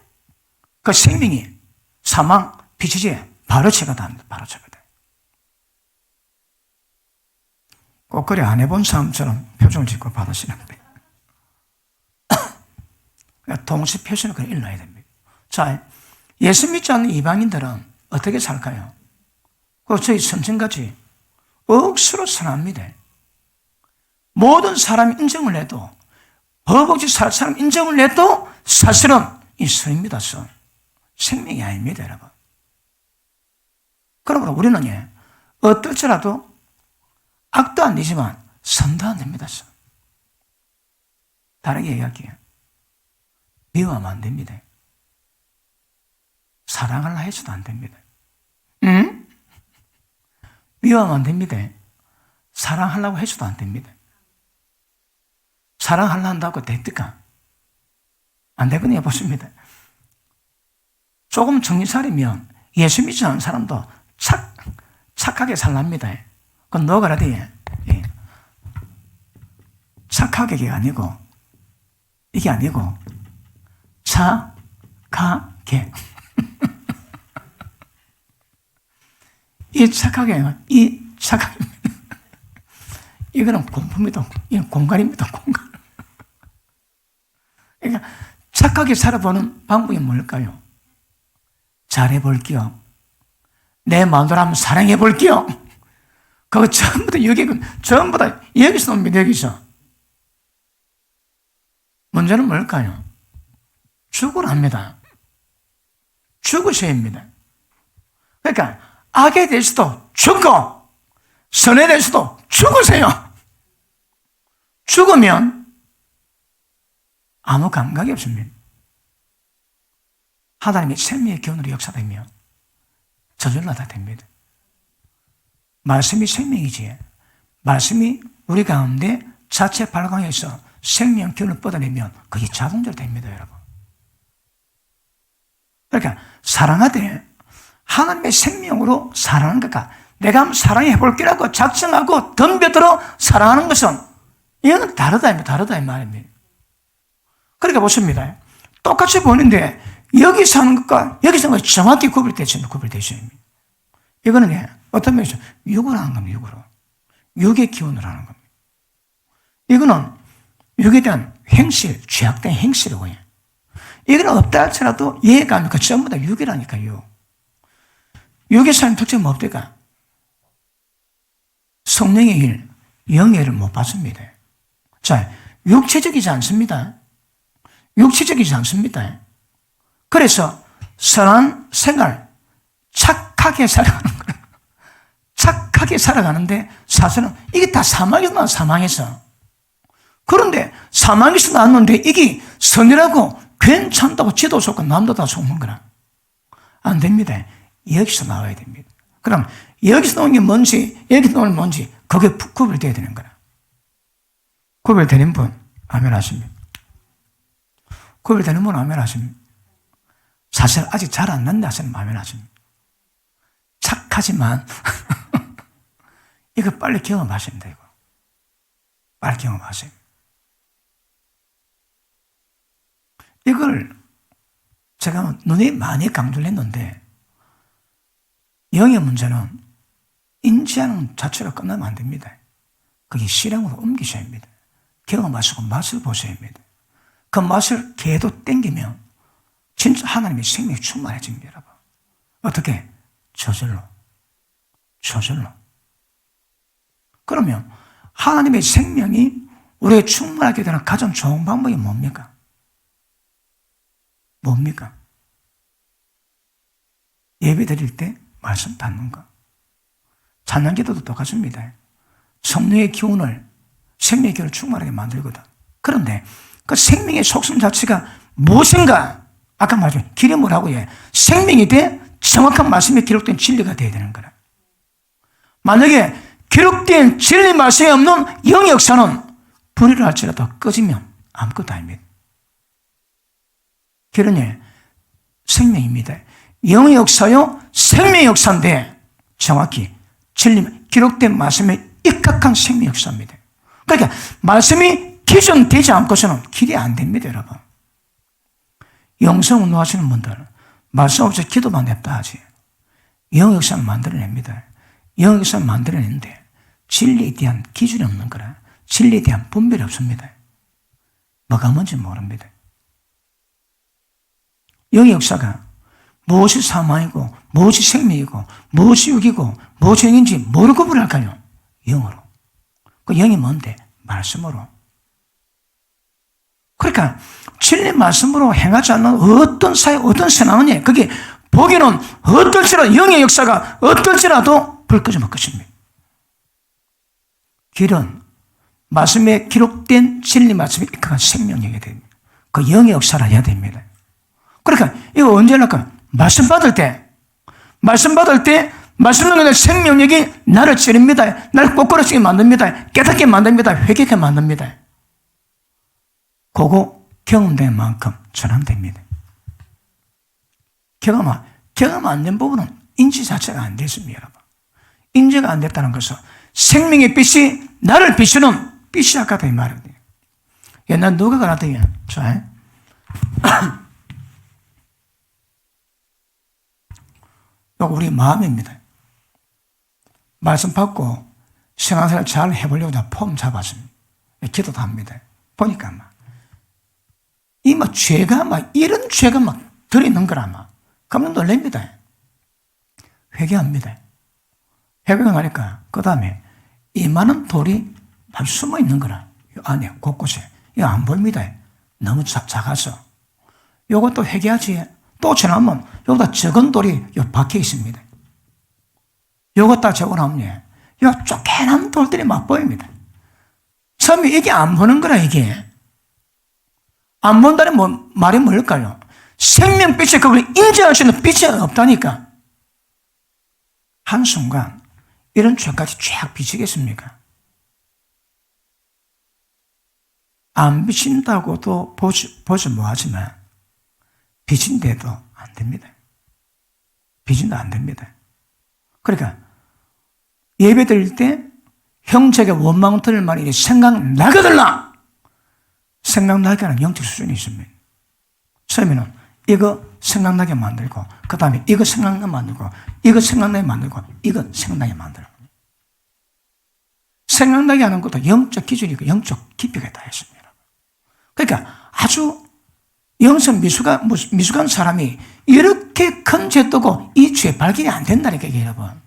그 생명이 사망, 비치지에 바로 처가답니다. 바로 처가돼. 꼭 그래 안 해본 사람처럼 표정을 짓고 받으시는 거예요. 동시 표시는 그래 일러야 됩니다. 자, 예수 믿지 않는 이방인들은 어떻게 살까요? 저희 선생같이 억수로 선합니다. 모든 사람이 인정을 해도 허벅지 살 사람 인정을 해도 사실은 이 선입니다. 선. 생명이 아닙니다, 여러분. 그러므로 우리는 어떨지라도 악도 안 되지만 선도 안 됩니다. 선. 다르게 얘기할게요. 미워하면 안 됩니다. 사랑하려 해서도 안 됩니다. 응? 미워하면 안 됩니다. 사랑하려고 해서도 안 됩니다. 사랑하려 한다고 됩니까? 안 되거든요. 보십니다. 조금 정신 차리면 예수 믿지 않는 사람도 착하게 살랍니다. 그건 너가라 돼. 착하게 아니고 이게 아니고 착하게 이 착하게 이거는 공품이다. 이건 공간입니다. 공간. 그러니까 착하게 살아보는 방법이 뭘까요? 잘해볼게요. 내 마음대로 한번 사랑해볼게요. 그거 전부 다 전부 다 여기서 옵니다. 여기서. 문제는 뭘까요? 죽으랍니다. 죽으셔야 합니다. 그러니까 악에 대해서도 죽고 선에 대해서도 죽으세요. 죽으면 아무 감각이 없습니다. 하나님의 생명의 기운으로 역사되며 저절로 다 됩니다. 말씀이 생명이지. 말씀이 우리 가운데 자체 발광해서 생명 기운을 뻗어내면 그게 자동적으로 됩니다, 여러분. 그러니까 사랑하되 하나님의 생명으로 사랑하는 것과 내가 한번 사랑해 볼게라고 작정하고 덤벼들어 사랑하는 것은 이건 다르다 이 말입니다. 그러니까 보십니다. 똑같이 보이는데 여기 사는 것과 여기 사는 것이 정확히 구별되셔야 됩니다. 이거는 어떤 면에서 육으로 하는 겁니다. 육으로. 육의 기운으로 하는 겁니다. 이거는 육에 대한 행실, 죄악된 행실이고, 이거는 없다 할지라도 이해가 안 되니까 전부 다 육이라니까요. 육의 사는 특징은 뭡니까? 성령의 일, 영의 일을 못 받습니다. 자, 육체적이지 않습니다. 육체적이지 않습니다. 그래서 선한 생활, 착하게 살아가는 거예요. 착하게 살아가는데 사실은 이게 다 사망에서 나와, 사망에서. 그런데 사망에서 나왔는데 이게 선이라고 괜찮다고 지도 좋고 남도 다 속는 거라. 안 됩니다. 여기서 나와야 됩니다. 그럼 여기서 나온 게 뭔지, 여기서 나온 게 뭔지 그게 구별되어야 되는 거라. 구별되는 분 아멘 하십니다. 구별되는 분 아멘 하십니다. 사실 아직 잘 안 난다 하시는 아멘 하십니다. 착하지만 이거 빨리 경험하시면 되고, 빨리 경험하세요. 이걸 제가 눈에 많이 강조를 했는데, 영의 문제는 인지하는 자체로 끝나면 안 됩니다. 그게 실행으로 옮기셔야 합니다. 경험하시고 맛을 보셔야 합니다. 그 맛을 계속 땡기면 진짜 하나님의 생명이 충만해집니다, 여러분. 어떻게? 저절로. 그러면 하나님의 생명이 우리에게 충만하게 되는 가장 좋은 방법이 뭡니까? 예배 드릴 때 말씀 받는 거. 찬양 기도도 똑같습니다. 성령의 기운을, 생명의 기운을 충만하게 만들거든. 그런데 그 생명의 속성 자체가 무엇인가? 아까 말했죠. 길이 뭐라고 해? 생명이 돼 정확한 말씀이 기록된 진리가 돼야 되는 거라. 만약에 기록된 진리 말씀이 없는 영의 역사는 불의를 할지라도 꺼지면 아무것도 아닙니다. 길은 생명입니다. 영의 역사요, 생명의 역사인데 정확히 진리, 기록된 말씀에 입각한 생명의 역사입니다. 그러니까 말씀이 기존되지 않고서는 길이 안 됩니다, 여러분. 영성 운동하시는 분들, 말씀 없이 기도만 냅다 하지. 영의 역사를 만들어냅니다. 영의 역사를 만들어내는데 진리에 대한 기준이 없는 거라. 진리에 대한 분별이 없습니다. 뭐가 뭔지 모릅니다. 영의 역사가 무엇이 사망이고 무엇이 생명이고 무엇이 육이고 무엇이 영인지 뭐로 구분할까요? 영으로. 그 영이 뭔데? 말씀으로. 그러니까 진리 말씀으로 행하지 않는 어떤 사회, 어떤 신앙은 그게 보기는 어떨지라도 영의 역사가 어떨지라도 불 끄지면 끝입니다. 길은 말씀에 기록된 진리 말씀이 입각한 생명력이 됩니다. 그 영의 역사를 해야 됩니다. 그러니까 이거 언제 할까? 말씀 받을 때 말씀 능력의 생명력이 나를 찌릅니다. 나를 꼬꾸라지게 만듭니다. 깨닫게 만듭니다. 회개하게 만듭니다. 그거 경험된 만큼 전환됩니다. 경험 안 된 부분은 인지 자체가 안 됐습니다, 여러분. 인지가 안 됐다는 것은 생명의 빛이 나를 비추는 빛이 아까도 이 말이거든요. 옛날 누가 그러더니, 자, 이거 우리 마음입니다. 말씀 받고 신앙생활 잘 해보려고 폼 잡았습니다. 기도도 합니다. 보니까 막 이 죄가 이런 죄가 들어있는 거라 깜짝 놀랍니다. 회개합니다. 회개가 나니까 그 다음에 이만한 돌이 숨어 있는 거라. 이 안에 곳곳에. 이거 안 보입니다. 너무 작아서. 요것도 회개하지. 또 지나면 여기다 적은 돌이 요 박혀 있습니다. 요것 다 적어놓으면 요 쪼개난 돌들이 막 보입니다. 처음에 이게 안 보는 거라, 이게. 안 본다는 말이 뭘까요? 생명빛에 그걸 인지할 수 있는 빛이 없다니까. 한순간 이런 죄까지 쫙 비치겠습니까? 안 비친다고도 보지 뭐하지만 비친데도 안 됩니다. 비친도 안 됩니다. 그러니까 예배 드릴 때 형제가 원망 들을 말이 생각나거들라. 생각나게 하는 영적 수준이 있습니다. 처음에는 이거 생각나게 만들고, 그 다음에 이거 생각나게 만들고, 이거 생각나게 만들고, 이거 생각나게 만들고. 생각나게 하는 것도 영적 기준이고 영적 깊이가 다 있습니다. 그러니까 아주 영성 미숙한 사람이 이렇게 큰 죄 뜨고 이 죄 발견이 안 된다니까, 여러분.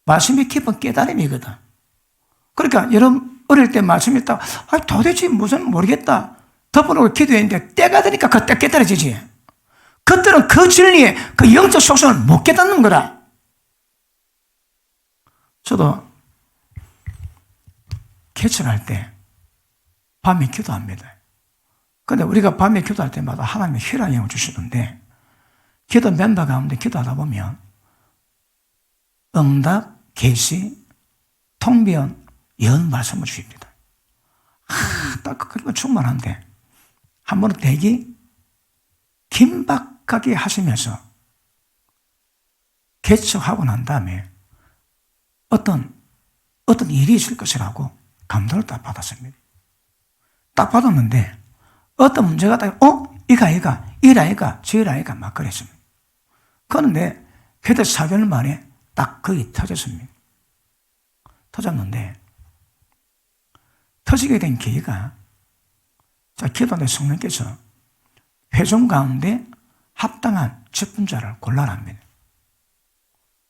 말씀이 깊은 깨달음이거든. 그러니까 여러분 어릴 때 말씀이 딱 도대체 무슨 모르겠다 덮어놓고 기도했는데 때가 되니까 그때 깨달아지지. 그때는 그 진리의 그 영적 속성을 못 깨닫는 거라. 저도 개척할 때 밤에 기도합니다. 근데 우리가 밤에 기도할 때마다 하나님의 희락의 영을 주시던데, 기도 멤버 가운데 기도하다 보면 응답, 계시, 통변, 예언 말씀을 주십니다. 딱 그건 충만한데 한 번은 대기 긴박하게 하시면서 개척하고 난 다음에 어떤 일이 있을 것이라고 감동을 딱 받았습니다. 딱 받았는데 어떤 문제가 딱 이가 이라이가 저라이가 막 그랬습니다. 그런데 그때 4개월 만에 딱 거기 터졌습니다. 터졌는데 터지게 된 계기가 기도하는 성령께서 회중 가운데 합당한 직분자를 골라랍니다.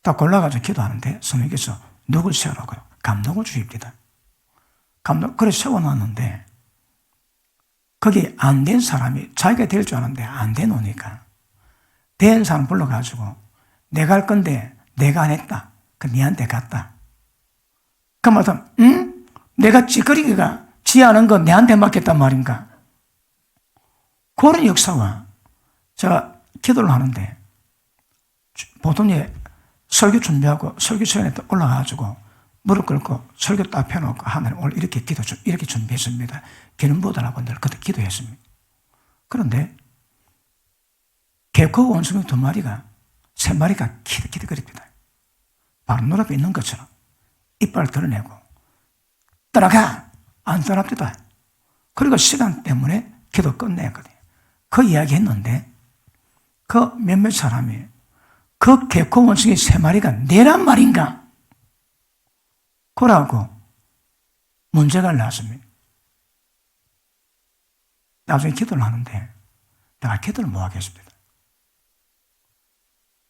딱 골라가지고 기도하는데 성령께서 누굴 세우라고요? 감독을 주십니다. 그래서 세워놨는데 거기 안 된 사람이 자기가 될 줄 아는데 안 되노니까 된 사람 불러가지고 내가 할 건데 내가 안 했다. 그 니한테 갔다. 그 말은 내가 찌꺼리기가 지하는 거 내한테 맡겼단 말인가? 그런 역사와 제가 기도를 하는데 보통 설교 준비하고 설교 시간에 올라가가지고 무릎 꿇고 설교 딱 펴놓고 하나님 오늘 이렇게 이렇게 준비했습니다. 기름보다라고 늘 그때 기도했습니다. 그런데 개코 원숭이 2마리가 3마리가 기득기득거립니다. 바로 눈앞에 있는 것처럼 이빨을 드러내고 따라가! 안 따라갑니다. 그리고 시간 때문에 기도 끝냈거든요. 그 이야기 했는데 그 몇몇 사람이 그 개코 원숭이 3마리가 내란 말인가? 그러고 문제가 났습니다. 나중에 기도를 하는데 내가 기도를 못 하겠습니다.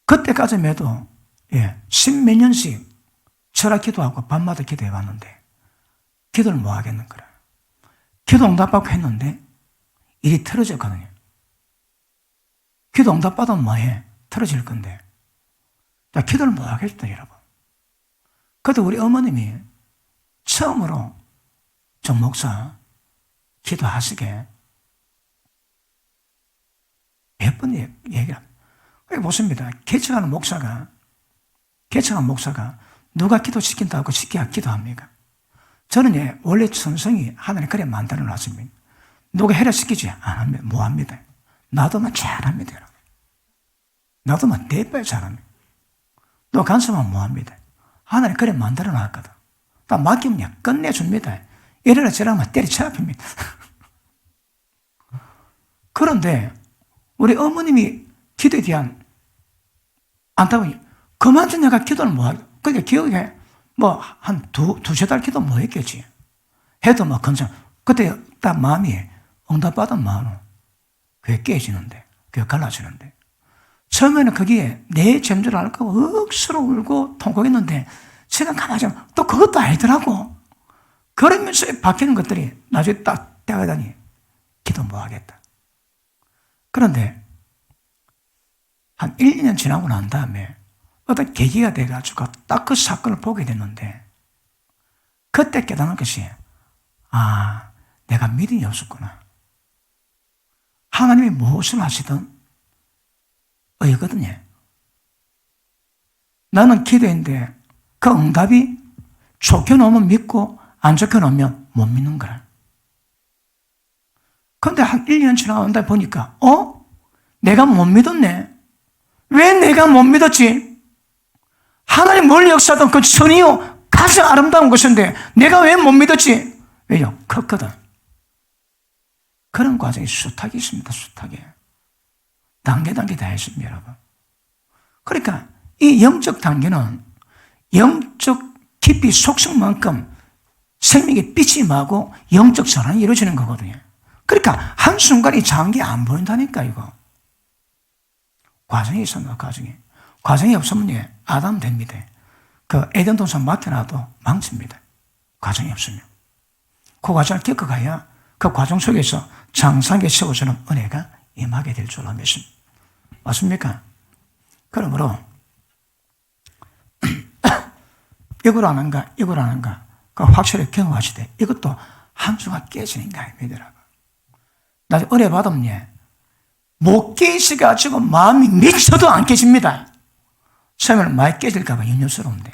그때까지만 해도 10몇 년씩 철학 기도하고 밤마다 기도해 왔는데 기도를 못 하겠는 거라. 기도 응답받고 했는데 일이 틀어졌거든요. 기도 응답받으면 뭐해? 틀어질 건데. 자, 기도를 못 하겠다, 여러분. 그때 우리 어머님이 처음으로 정 목사 기도하시게 몇 번 얘기를 합니다. 보십니다. 개척하는 목사가 누가 기도시킨다고 쉽게 기도합니까? 저는 원래 천성이 하나님 그래 만들어 놨습니다. 누가 해라 시키지 안 합니다. 뭐 합니다. 나도만 잘합니다. 나도만 대빨 잘합니다. 너 간섭하면 뭐 합니다. 하나님 그래 만들어 놨거든. 딱 맡기면 끝내줍니다. 이래라 저래라 때리쳐 앞입니다. 그런데 우리 어머님이 기도에 대한 안타까움이 그만 좀 내가 기도를 뭐 하고 그러니까 기억에 한 두세 달 기도 뭐 했겠지. 해도 괜찮아. 그때 딱 마음이 응답받은 마음은 그게 깨지는데, 그게 갈라지는데. 처음에는 거기에 내 잠자를 알까 억수로 울고 통곡했는데, 시간 가만히 또 그것도 아니더라고. 그러면서 바뀌는 것들이 나중에 딱 때가 되니 기도 뭐 하겠다. 그런데 한 1, 2년 지나고 난 다음에 어떤 계기가 돼가지고 딱 그 사건을 보게 됐는데 그때 깨닫는 것이 내가 믿음이 없었구나. 하나님이 무엇을 하시든 의거든요. 나는 기도했는데 그 응답이 좋게 놓으면 믿고 안 좋게 놓으면 못 믿는 거야. 그런데 한 1, 2년 지나간다 보니까 내가 못 믿었네. 왜 내가 못 믿었지? 하나님 뭘 역사하던 그 선이요 가장 아름다운 것인데 내가 왜 못 믿었지? 왜요? 컸거든. 그런 과정이 숱하게 있습니다. 숱하게. 단계 다 있습니다, 여러분. 그러니까 이 영적 단계는 영적 깊이 속성만큼 생명의 빛이 임하고 영적 전환이 이루어지는 거거든요. 그러니까 한순간에 장기 안 보인다니까, 이거. 과정이 있습니다, 과정이. 과정이 없으면 아담 됩니다. 그 에덴 동산 맡겨놔도 망칩니다. 과정이 없으면. 그 과정을 겪어가야 그 과정 속에서 장상에 세워주는 은혜가 임하게 될 줄로 믿습니다. 맞습니까? 그러므로 이걸 아는가 그 확실히 경험하시되 이것도 한 수가 깨지는 게 아닙니다. 나 은혜 받으면 못 깨지가지고 마음이 미쳐도 안 깨집니다. 처음에는 많이 깨질까 봐 염려스러운데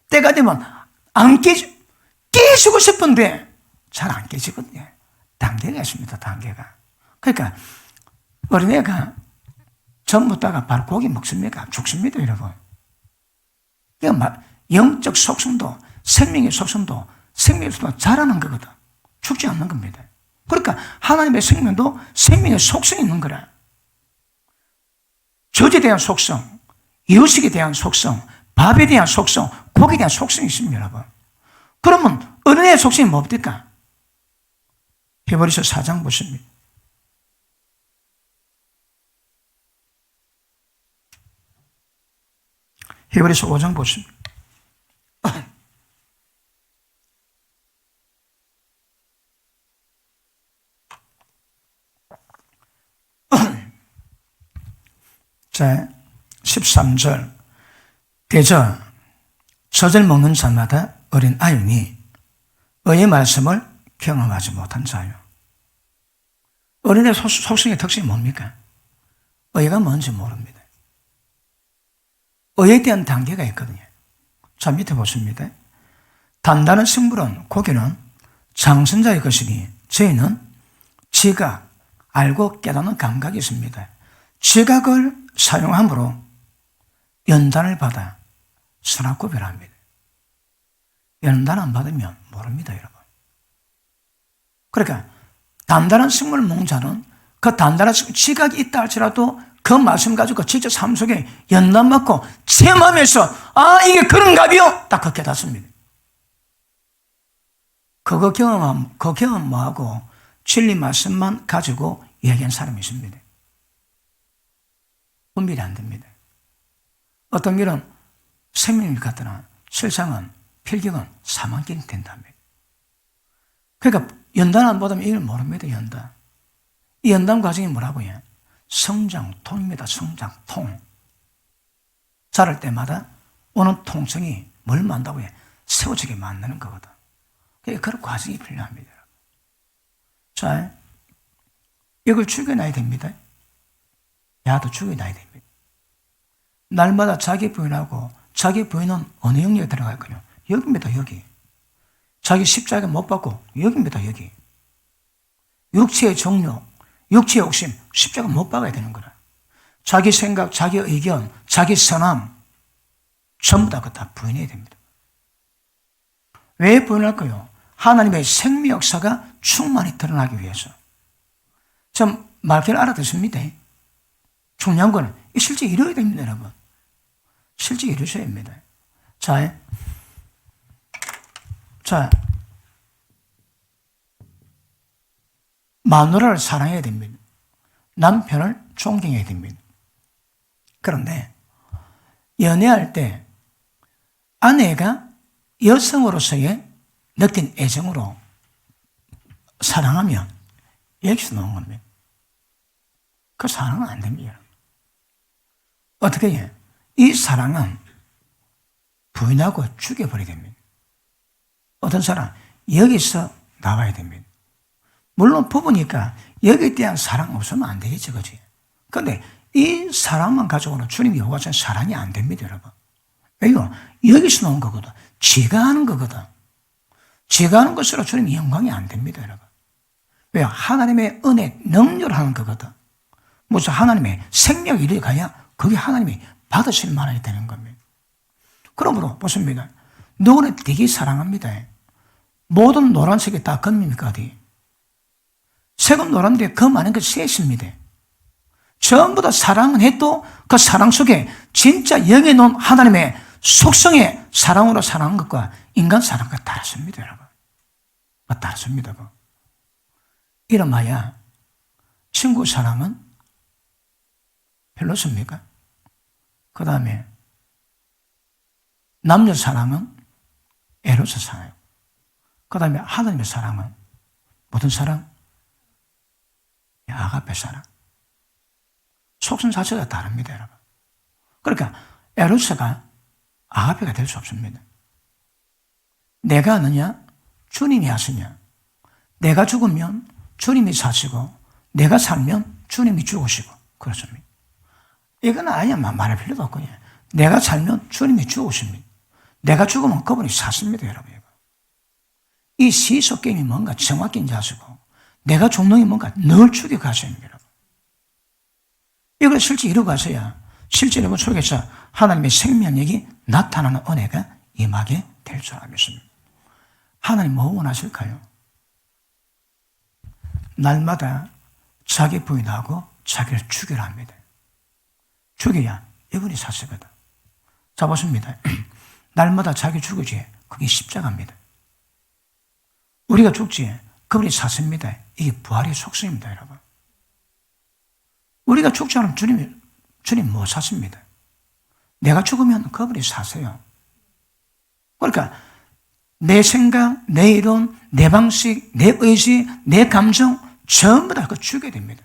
때가 되면 안 깨지고 싶은데 잘 안 깨지거든요. 단계가 있습니다. 단계가. 그러니까 어린애가 젖 먹다가 바로 고기 먹습니까? 죽습니다, 여러분. 영적 속성도 생명의 속성도 자라는 거거든. 죽지 않는 겁니다. 그러니까 하나님의 생명도 생명의 속성이 있는 거라. 젖에 대한 속성, 이유식에 대한 속성, 밥에 대한 속성, 고기에 대한 속성이 있습니다, 여러분. 그러면 어린애의 속성이 뭡니까? 히브리서 4장 보십니다. 히브리서 5장 보십니다. 자, 13절. 대저 젖을 먹는 자마다 어린 아이니 의의 말씀을 경험하지 못한 자요. 어린의 속성의 특징이 뭡니까? 의가 뭔지 모릅니다. 의에 대한 단계가 있거든요. 자, 밑에 보십니다. 단단한 식물은 고기는 장선자의 것이니 저희는 지각, 알고 깨닫는 감각이 있습니다. 지각을 사용함으로 연단을 받아 선악 구별합니다. 연단 안 받으면 모릅니다, 여러분. 그러니까 단단한 식물을 먹는 자는 그 단단한 지각이 있다 할지라도 그 말씀 가지고 직접 삶 속에 연단 받고 체험하면서 이게 그런가비요? 딱 그 깨닫습니다. 그거 경험 뭐하고 진리 말씀만 가지고 얘기한 사람이 있습니다. 분별이 안 됩니다. 어떤 길은 생명일 같으나 실상은 필경은 사망길이 된답니다. 그러니까 연단 안 받으면 이걸 모릅니다. 연단. 이 연단 과정이 뭐라고요? 성장통입니다. 성장통. 자랄 때마다 오는 통성이 뭘 만다고요? 세워지게 만드는 거거든. 그러니까 그런 과정이 필요합니다. 자, 이걸 죽여놔야 됩니다. 야도 죽여놔야 됩니다. 날마다 자기 부인하고 자기 부인은 어느 영역에 들어갈까요? 여기입니다. 여기. 자기 십자가 못 받고 여기입니다. 여기. 육체의 종류, 육체의 욕심 십자가 못 박아야 되는 거라. 자기 생각, 자기 의견, 자기 선함 전부 다 그거 다 부인해야 됩니다. 왜 부인할까요? 하나님의 생명 역사가 충만히 드러나기 위해서. 좀 말귀를 알아듣습니다. 중요한 건 실제 이루어야 됩니다, 여러분. 실제 이루셔야 합니다. 자, 마누라를 사랑해야 됩니다. 남편을 존경해야 됩니다. 그런데 연애할 때 아내가 여성으로서의 느낀 애정으로 사랑하면 여기서 나온 겁니다. 그 사랑은 안 됩니다. 어떻게 해요? 이 사랑은 부인하고 죽여버려야 됩니다. 어떤 사람 여기서 나와야 됩니다. 물론 부부니까 여기에 대한 사랑 없으면 안 되겠지, 그지? 그런데 이 사랑만 가지고는 주님이 요구하시는 사랑이 안 됩니다, 여러분. 왜요? 여기서 나온 거거든. 지가 하는 거거든. 지가 하는 것으로 주님이 영광이 안 됩니다, 여러분. 왜요? 하나님의 은혜, 능력을 하는 거거든. 무슨 하나님의 생명이 이르게 가야 그게 하나님이 받으실 만하게 되는 겁니다. 그러므로 보십니다. 누구는 되게 사랑합니다. 모든 노란색이 다 검입니까? 어디? 세금 노란데 그 많은 것이 새 있습니다. 전부 다 사랑은 해도 그 사랑 속에 진짜 영에 놓은 하나님의 속성의 사랑으로 사랑한 것과 인간 사랑과 다릅니다, 여러분. 다릅니다. 이름하여 친구 사랑은 별로습니까? 그 다음에 남녀 사랑은 에로스 사랑. 그 다음에 하나님의 사랑은 무슨 사랑? 아가페 사랑. 속성 자체가 다릅니다, 여러분. 그러니까 에로스가 아가페가 될 수 없습니다. 내가 하느냐? 주님이 하시냐? 내가 죽으면 주님이 사시고 내가 살면 주님이 죽으시고 그렇습니다. 이건 아예 말할 필요도 없고요. 내가 살면 주님이 죽으십니다. 내가 죽으면 그분이 사십니다, 여러분. 이 시속 게임이 뭔가 정확히 아시고 내가 죽는 게 뭔가 늘 죽여가셔야 합니다. 이걸 실제 이루고 가서야 실제 여러분 속에서 하나님의 생명력이 나타나는 은혜가 임하게 될 줄 알겠습니다. 하나님 뭐 원하실까요? 날마다 자기 부인하고 자기를 죽여라 합니다. 죽여야 이분이 사시거든. 자, 보십니다. 날마다 자기 죽이지, 그게 십자가입니다. 우리가 죽지, 그분이 사십니다. 이게 부활의 속성입니다, 여러분. 우리가 죽지 않으면 주님 못 사십니다. 내가 죽으면 그분이 사세요. 그러니까 내 생각, 내 이론, 내 방식, 내 의지, 내 감정 전부 다 그거 죽여야 됩니다.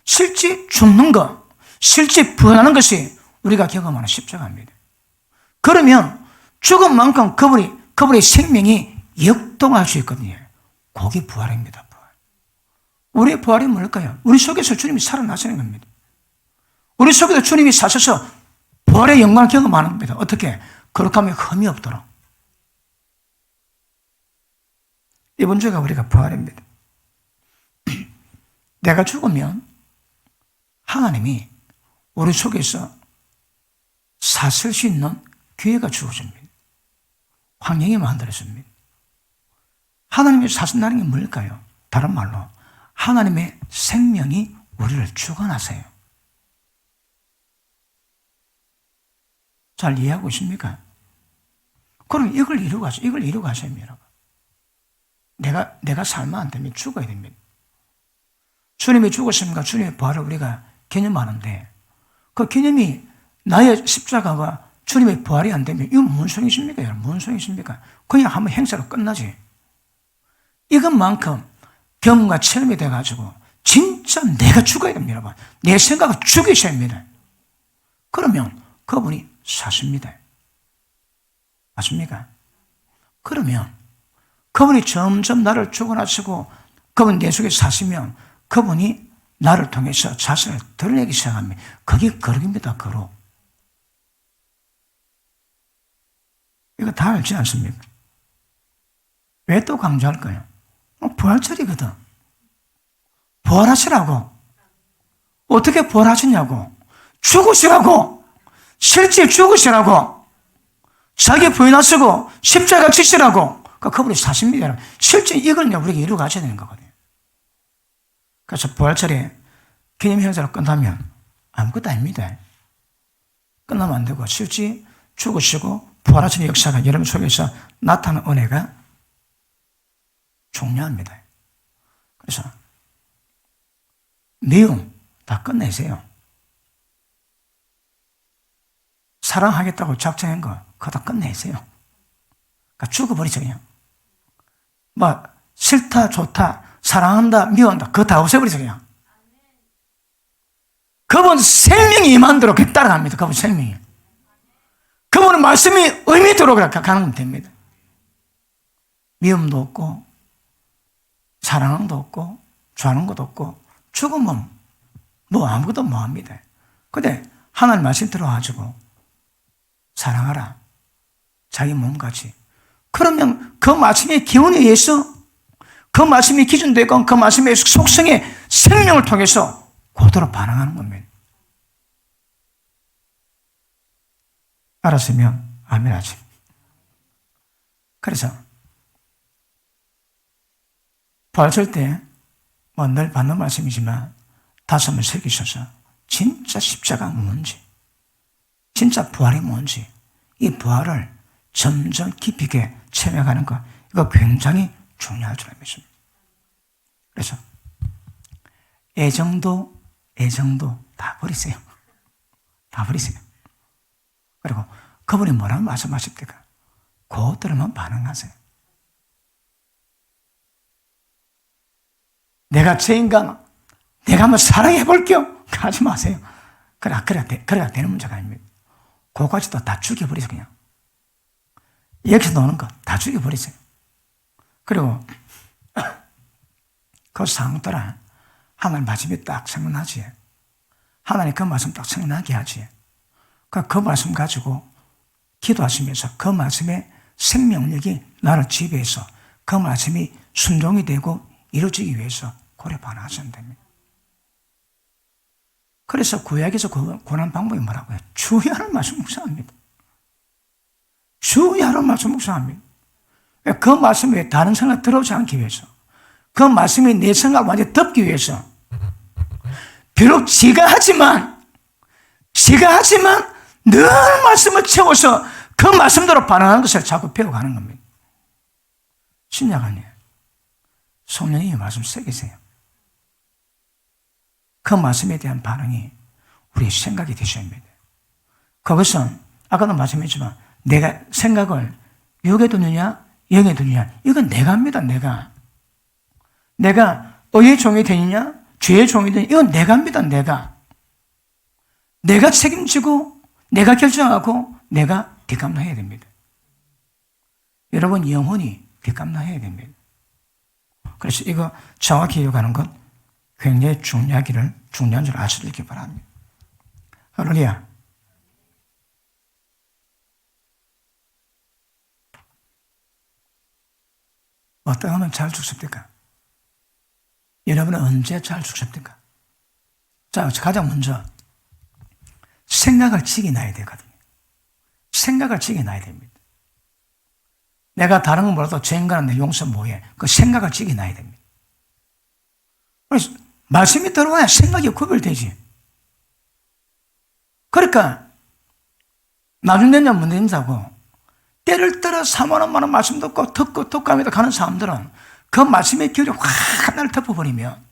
실제 죽는 것, 실제 부활하는 것이 우리가 경험하는 십자가입니다. 그러면 죽은 만큼 그분의 생명이 역동할 수 있거든요. 그게 부활입니다. 부활. 우리의 부활이 뭘까요? 우리 속에서 주님이 살아나시는 겁니다. 우리 속에서 주님이 사셔서 부활의 영광을 경험하는 겁니다. 어떻게? 그렇게 하면 흠이 없도록. 이번 주가 우리가 부활입니다. 내가 죽으면 하나님이 우리 속에서 사실 수 있는 기회가 주어집니다. 환경이 만들어집니다. 하나님이 사신다는 게 뭘까요? 다른 말로 하나님의 생명이 우리를 주관하세요. 잘 이해하고 있습니까? 그럼 이걸 이루고 가셔야 합니다. 내가 살면 안 됩니다. 죽어야 됩니다. 주님이 죽으심과 주님의 부활을 우리가 개념하는데 그 개념이 나의 십자가와 주님의 부활이 안 되면 이건 무슨 소용이십니까? 무슨 소용이십니까? 그냥 한번 행사로 끝나지. 이것만큼 경험과 체험이 돼가지고 진짜 내가 죽어야 됩니다. 여러분. 내 생각을 죽이셔야 합니다. 그러면 그분이 사십니다. 맞습니까? 그러면 그분이 점점 나를 죽어나시고 그분 내 속에 사시면 그분이 나를 통해서 자신을 드러내기 시작합니다. 그게 거룩입니다. 거룩. 이거 다 알지 않습니까? 왜 또 강조할까요? 부활절이거든. 부활하시라고. 어떻게 부활하시냐고. 죽으시라고. 실제 죽으시라고. 자기 부인하시고 십자가 지시라고. 그분이 사십니다. 실제 이걸 우리가 이루고 가셔야 되는 거거든요. 그래서 부활절에 기념 행사로 끝나면 아무것도 아닙니다. 끝나면 안 되고 실제 죽으시고 부활하시는 역사가 여러분 속에서 나타나는 은혜가 중요합니다. 그래서 미움 다 끝내세요. 사랑하겠다고 작정한 거 그거 다 끝내세요. 그러니까 죽어버리죠 그냥. 뭐 싫다 좋다 사랑한다 미워한다 그거 다 없애버리죠 그냥. 그분 생명이 임한대로 따라갑니다. 그분 생명이. 그분의 말씀이 의미 있도록 가는 됩니다. 미움도 없고 사랑도 없고 좋아하는 것도 없고 죽으면 뭐 아무것도 못 합니다. 근데 하나님 말씀 들어가지고 사랑하라. 자기 몸같이. 그러면 그 말씀의 기운에 의해서 그 말씀이 기준되고 그 말씀의 속성의 생명을 통해서 그대로 반응하는 겁니다. 알았으면 아멘 하지. 그래서 부활절 때, 늘 받는 말씀이지만, 5번 새기셔서, 진짜 십자가 뭔지, 진짜 부활이 뭔지, 이 부활을 점점 깊이 있게 체험해가는 것, 이거 굉장히 중요할 줄 믿습니다. 그래서, 애정도 다 버리세요. 다 버리세요. 그리고 그분이 뭐라고 말씀하십니까? 그것 들으면 반응하세요. 내가 제 인간, 내가 한번 사랑해볼게요. 하지 마세요. 그래야 되는 문제가 아닙니다. 그거까지도 다 죽여버리세요, 그냥. 여기서 노는 거 다 죽여버리세요. 그리고 그 상황 따라 하나님 말씀이 딱 생각나지. 하나님 그 말씀 딱 생각나게 하지. 그 말씀 가지고 기도하시면서 그 말씀의 생명력이 나를 지배해서 그 말씀이 순종이 되고 이루어지기 위해서 고려 반응하시면 됩니다. 그래서 구약에서 권한 방법이 뭐라고요? 주야를 말씀 묵상합니다. 주야를 말씀 묵상합니다. 그 말씀에 다른 생각 들어오지 않기 위해서, 그 말씀이 내 생각을 완전히 덮기 위해서, 비록 지가 하지만 늘 말씀을 채워서 그 말씀대로 반응하는 것을 자꾸 배워가는 겁니다. 신약 아니에요. 성령님이 말씀 새기세요. 그 말씀에 대한 반응이 우리의 생각이 되셔야 합니다. 그것은 아까도 말씀했지만 내가 생각을 육에 두느냐 영에 두느냐, 이건 내가 합니다. 내가 의의 종이 되느냐 죄의 종이 되느냐, 이건 내가 합니다. 내가 책임지고 내가 결정하고 내가 뒷감당해야 됩니다. 여러분 영혼이 뒷감당해야 됩니다. 그래서 이거 정확히 기억하는 것 굉장히 중요한 줄 아시길 바랍니다. 할렐루야. 어떻게 하면 잘 죽습니까? 여러분은 언제 잘 죽습니까? 자, 가장 먼저 생각을 직인해야 되거든요. 생각을 직인해야 됩니다. 내가 다른 건 몰라도 저 인간은 내 용서 뭐해? 그 생각을 직인해야 됩니다. 그래서 말씀이 들어와야 생각이 구별되지. 그러니까 나중 되냐 못 된다고 때를 따라 사모하는 말씀 듣고 하면서 가는 사람들은 그 말씀의 결이 확 하나를 덮어버리면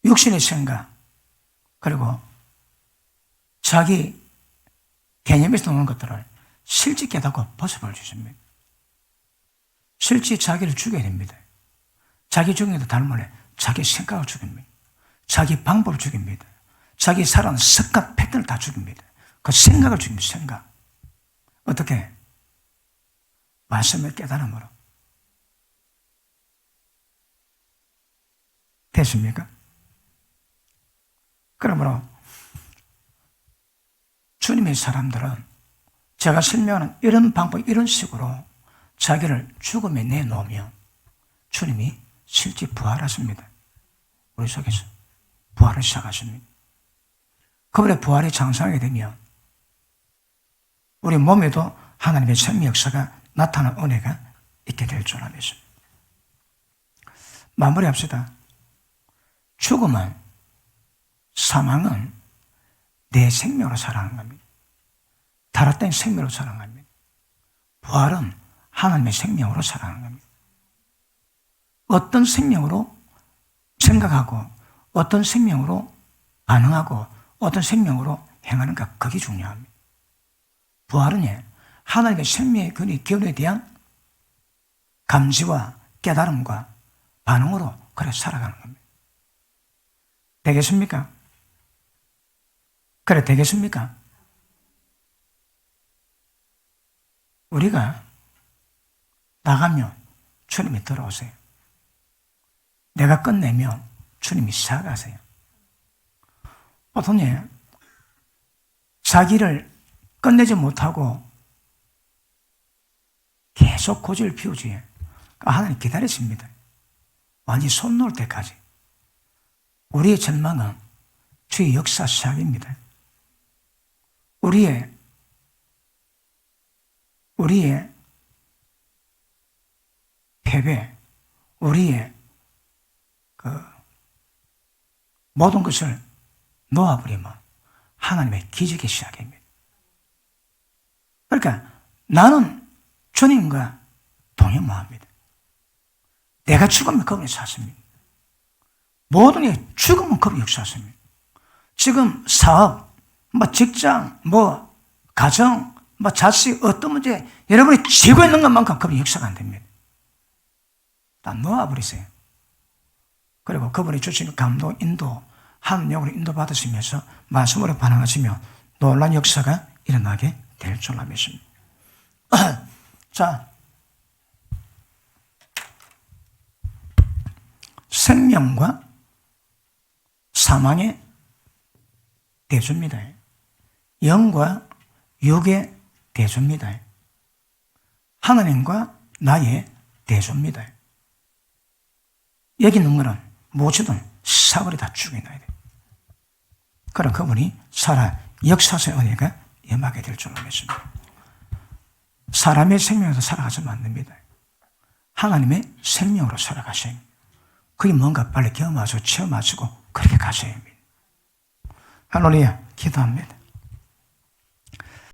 육신의 생각 그리고 자기 개념에서 나오는 것들을 실제 깨닫고 벗어버려 주십니다. 실제 자기를 죽여야 됩니다. 자기 죽이는 게 다른 말에 자기 생각을 죽입니다. 자기 방법을 죽입니다. 자기 살아가는 습관, 패턴을 다 죽입니다. 그 생각을 죽입니다. 생각. 어떻게? 말씀을 깨달음으로. 됐습니까? 그러므로 주님의 사람들은 제가 설명하는 이런 방법, 이런 식으로 자기를 죽음에 내놓으면 주님이 실제 부활하십니다. 우리 속에서 부활을 시작하십니다. 그분의 부활이 장성하게 되면 우리 몸에도 하나님의 생명 역사가 나타나는 은혜가 있게 될 줄 믿습니다. 마무리합시다. 죽음은, 사망은 내 생명으로 살아가는 겁니다. 타락된 생명으로 살아가는 겁니다. 부활은 하나님의 생명으로 살아가는 겁니다. 어떤 생명으로 생각하고 어떤 생명으로 반응하고 어떤 생명으로 행하는가, 그게 중요합니다. 부활은 하나님의 생명의 기운에 대한 감지와 깨달음과 반응으로 그래 살아가는 겁니다. 되겠습니까? 그래 되겠습니까? 우리가 나가면 주님이 들어오세요. 내가 끝내면 주님이 시작하세요. 보통 자기를 끝내지 못하고 계속 고집을 피우지. 하나님 기다리십니다. 완전히 손 놓을 때까지. 우리의 절망은 주의 역사 시작입니다. 우리의 패배, 우리의 모든 것을 놓아버리면 하나님의 기적의 시작입니다. 그러니까 나는 주님과 동행합니다. 내가 죽으면 그분이 사십니다. 모든 게 죽으면 그분이 역사하십니다. 지금 사업, 직장, 가정, 자식, 어떤 문제 여러분이 쥐고 있는 것만큼 그분이 역사가 안 됩니다. 다 놓아버리세요. 그리고 그분이 주시는 감동, 인도, 하나님으로 인도받으시면서 말씀으로 반응하시며 놀라운 역사가 일어나게 될 줄로 믿습니다. 자, 생명과 사망의 대조입니다. 영과 육의 대조입니다. 하나님과 나의 대조입니다. 여기 있는 것은 무엇이든 사거리 다 죽여놔야 돼. 그럼 그분이 살아 역사의 은혜가 임하게 될 줄로 믿습니다. 사람의 생명에서 살아가서는 안 됩니다. 하나님의 생명으로 살아가셔야 합니다. 그게 뭔가 빨리 경험하시고 체험하시고 그렇게 가셔야 합니다. 할렐루야, 기도합니다.